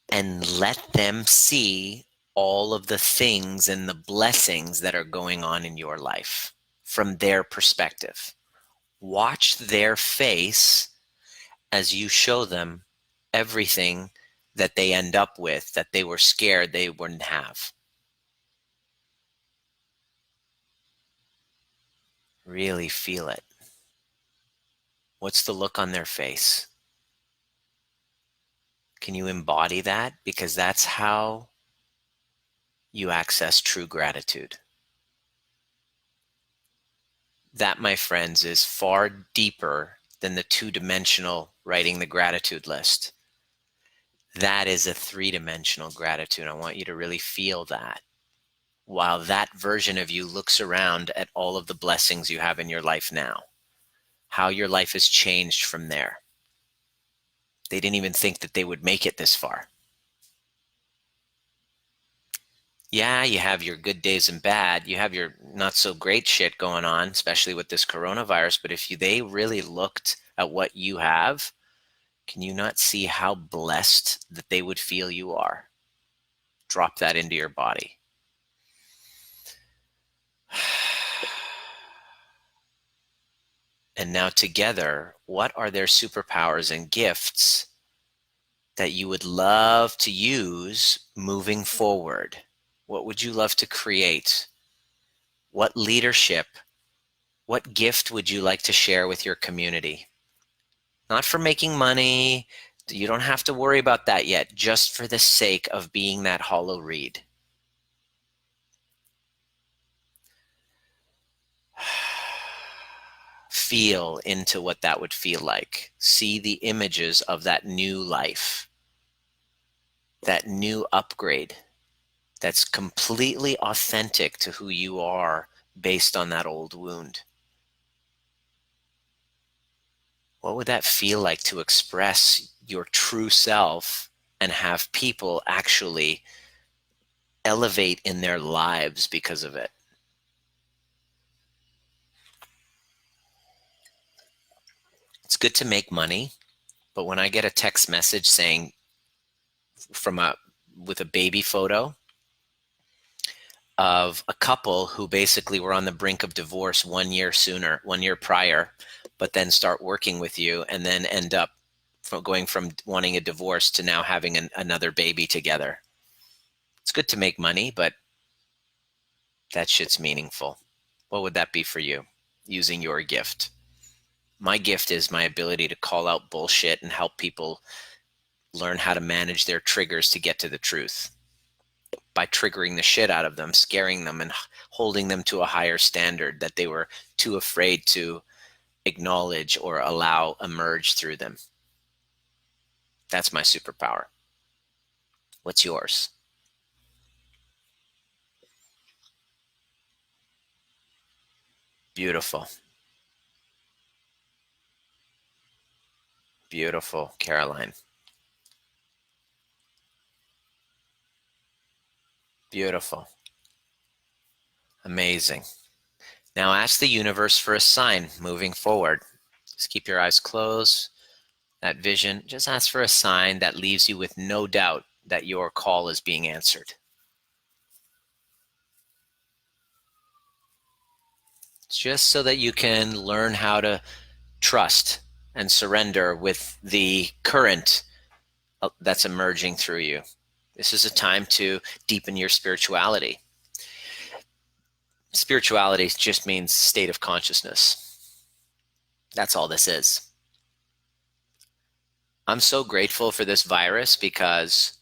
[SPEAKER 1] and let them see all of the things and the blessings that are going on in your life from their perspective. Watch their face as you show them everything that they end up with that they were scared they wouldn't have. Really feel it. What's the look on their face? Can you embody that? Because that's how you access true gratitude. That, my friends, is far deeper than the two-dimensional writing the gratitude list. That is a three-dimensional gratitude. I want you to really feel that, while that version of you looks around at all of the blessings you have in your life now, how your life has changed from there. They didn't even think that they would make it this far. Yeah, you have your good days and bad. You have your not so great shit going on, especially with this coronavirus. But if they really looked at what you have, can you not see how blessed that they would feel you are? Drop that into your body. And now together, what are their superpowers and gifts that you would love to use moving forward? What would you love to create? What leadership, what gift would you like to share with your community? Not for making money. You don't have to worry about that yet, just for the sake of being that hollow reed. Feel into what that would feel like. See the images of that new life, that new upgrade that's completely authentic to who you are based on that old wound. What would that feel like to express your true self and have people actually elevate in their lives because of it? It's good to make money, but when I get a text message saying with a baby photo of a couple who basically were on the brink of divorce 1 year prior, but then start working with you and then end up going from wanting a divorce to now having another baby together. It's good to make money, but that shit's meaningful. What would that be for you using your gift? My gift is my ability to call out bullshit and help people learn how to manage their triggers to get to the truth by triggering the shit out of them, scaring them, and holding them to a higher standard that they were too afraid to acknowledge or allow emerge through them. That's my superpower. What's yours? Beautiful. Beautiful, Caroline. Beautiful. Amazing. Now ask the universe for a sign moving forward. Just keep your eyes closed. that vision, just ask for a sign that leaves you with no doubt that your call is being answered. Just so that you can learn how to trust and surrender with the current that's emerging through you. This is a time to deepen your spirituality. Spirituality just means state of consciousness. That's all this is. I'm so grateful for this virus because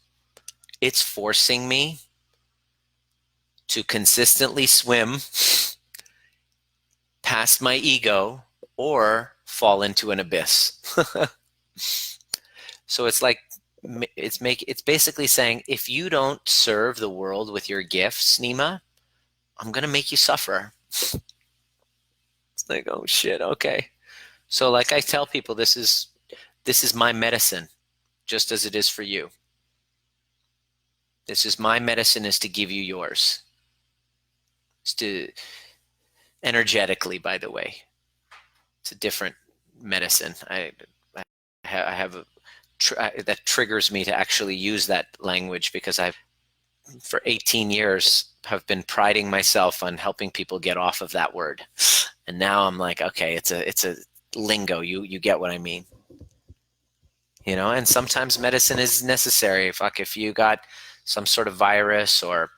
[SPEAKER 1] it's forcing me to consistently swim past my ego or fall into an abyss. So it's like, it's basically saying, if you don't serve the world with your gifts, Nima, I'm going to make you suffer. It's like, oh shit, okay. So like I tell people, this is my medicine, just as it is for you. This is my medicine, is to give you yours. It's to, energetically, by the way, it's a different medicine. I have that triggers me to actually use that language, because I've, for 18 years, have been priding myself on helping people get off of that word. And now I'm like, okay, it's a lingo. You get what I mean. You know, and sometimes medicine is necessary. Fuck, if you got some sort of virus or,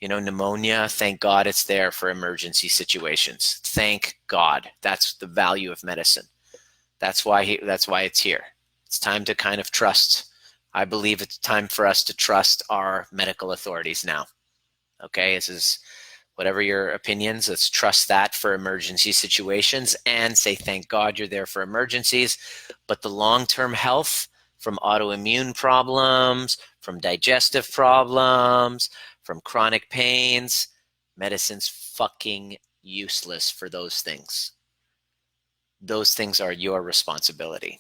[SPEAKER 1] pneumonia, thank God it's there for emergency situations. Thank God. That's the value of medicine. That's why it's here. It's time to kind of trust. I believe it's time for us to trust our medical authorities now. Okay, this is, whatever your opinions, let's trust that for emergency situations and say, thank God you're there for emergencies. But the long-term health, from autoimmune problems, from digestive problems, from chronic pains, medicine's fucking useless for those things. Those things are your responsibility.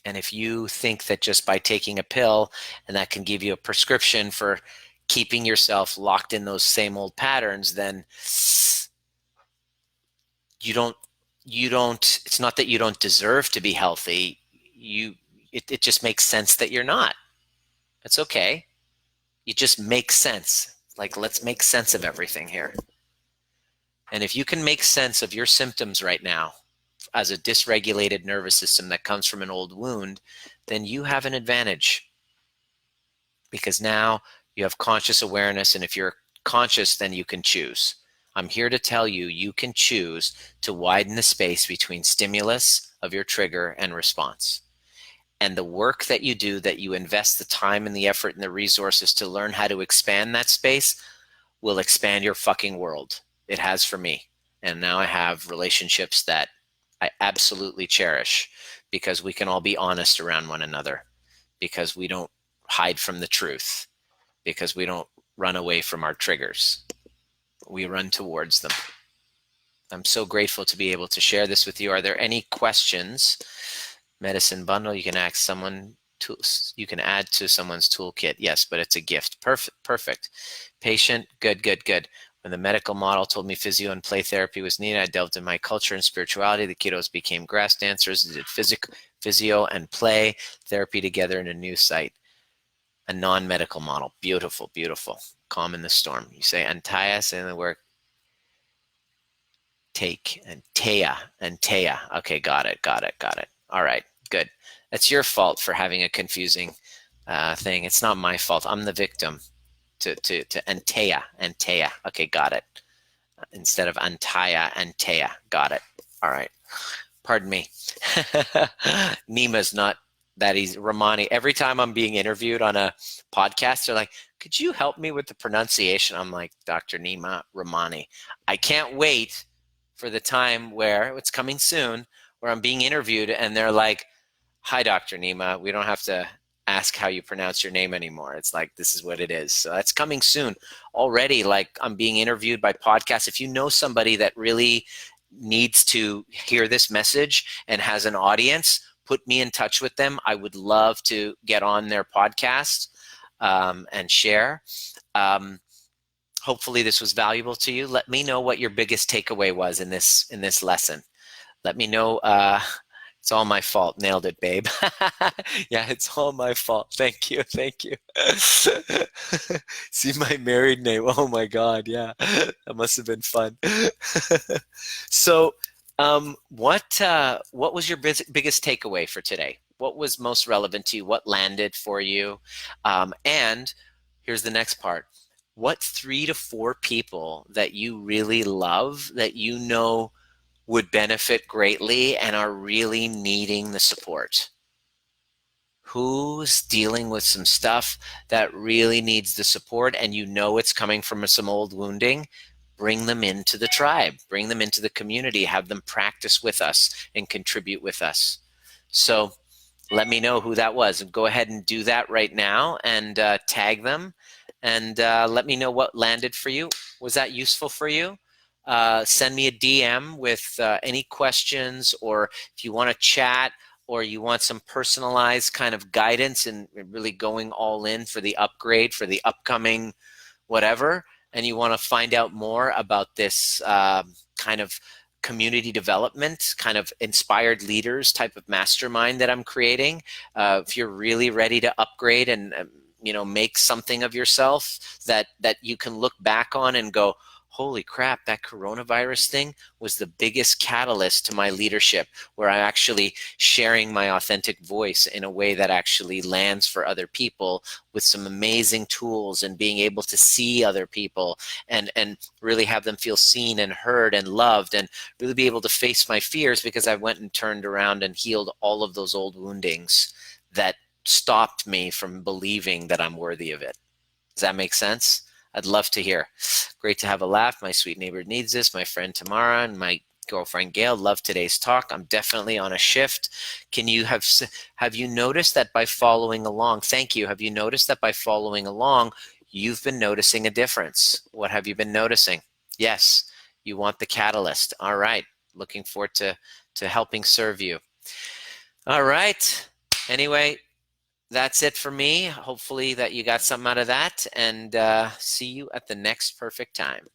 [SPEAKER 1] And if you think that just by taking a pill and that can give you a prescription for keeping yourself locked in those same old patterns, then you don't, it's not that you don't deserve to be healthy. It just makes sense that you're not. It's okay. It just makes sense. Like, let's make sense of everything here. And if you can make sense of your symptoms right now as a dysregulated nervous system that comes from an old wound, then you have an advantage, because now you have conscious awareness. And if you're conscious, then you can choose. I'm here to tell you, you can choose to widen the space between stimulus of your trigger and response. And the work that you do, that you invest the time and the effort and the resources to learn how to expand that space, will expand your fucking world. It has for me. And now I have relationships that I absolutely cherish, because we can all be honest around one another, because we don't hide from the truth, because we don't run away from our triggers. We run towards them. I'm so grateful to be able to share this with you. Are there any questions? Medicine bundle, you can ask someone to, you can add to someone's toolkit. Yes, but it's a gift. Perfect. Patient, good. When the medical model told me physio and play therapy was needed, I delved in my culture and spirituality. The kiddos became grass dancers. They did physio and play therapy together in a new site. A non-medical model. Beautiful. Calm in the storm. You say Antaeus in the work. Take and Taya. Okay, got it. All right, good. That's your fault for having a confusing thing. It's not my fault. I'm the victim. To Antea. Okay, got it. Instead of Antaya, Antea. Got it. All right. Pardon me. Nima's not that easy. Rahmany. Every time I'm being interviewed on a podcast, they're like, could you help me with the pronunciation? I'm like, Dr. Nima Rahmany. I can't wait for the time where, it's coming soon, where I'm being interviewed and they're like, hi, Dr. Nima. We don't have to ask how you pronounce your name anymore. It's like, this is what it is. So that's coming soon. Already, like, I'm being interviewed by podcasts. If you know somebody that really needs to hear this message and has an audience, put me in touch with them. I would love to get on their podcast and share. Hopefully this was valuable to you. Let me know what your biggest takeaway was in this lesson. Let me know It's all my fault. Nailed it, babe. Yeah, it's all my fault. Thank you. Thank you. See my married name. Oh my God. Yeah, that must have been fun. So, what was your biggest takeaway for today? What was most relevant to you? What landed for you? And here's the next part. What 3 to 4 people that you really love that you know would benefit greatly and are really needing the support? Who's dealing with some stuff that really needs the support and you know it's coming from some old wounding? Bring them into the tribe, bring them into the community, have them practice with us and contribute with us. So let me know who that was. Go ahead and do that right now and tag them and let me know what landed for you. Was that useful for you? Send me a DM with any questions, or if you want to chat or you want some personalized kind of guidance and really going all in for the upgrade for the upcoming whatever, and you want to find out more about this kind of community development, kind of inspired leaders type of mastermind that I'm creating, if you're really ready to upgrade and make something of yourself that you can look back on and go, holy crap, that coronavirus thing was the biggest catalyst to my leadership, where I'm actually sharing my authentic voice in a way that actually lands for other people with some amazing tools, and being able to see other people and really have them feel seen and heard and loved, and really be able to face my fears, because I went and turned around and healed all of those old woundings that stopped me from believing that I'm worthy of it. Does that make sense? I'd love to hear. Great to have a laugh. My sweet neighbor needs this. My friend Tamara and my girlfriend Gail love today's talk. I'm definitely on a shift. Can you have you noticed that by following along? Thank you. Have you noticed that by following along, you've been noticing a difference? What have you been noticing? Yes, you want the catalyst. All right. Looking forward to helping serve you. All right. Anyway, that's it for me. Hopefully that you got something out of that, and see you at the next perfect time.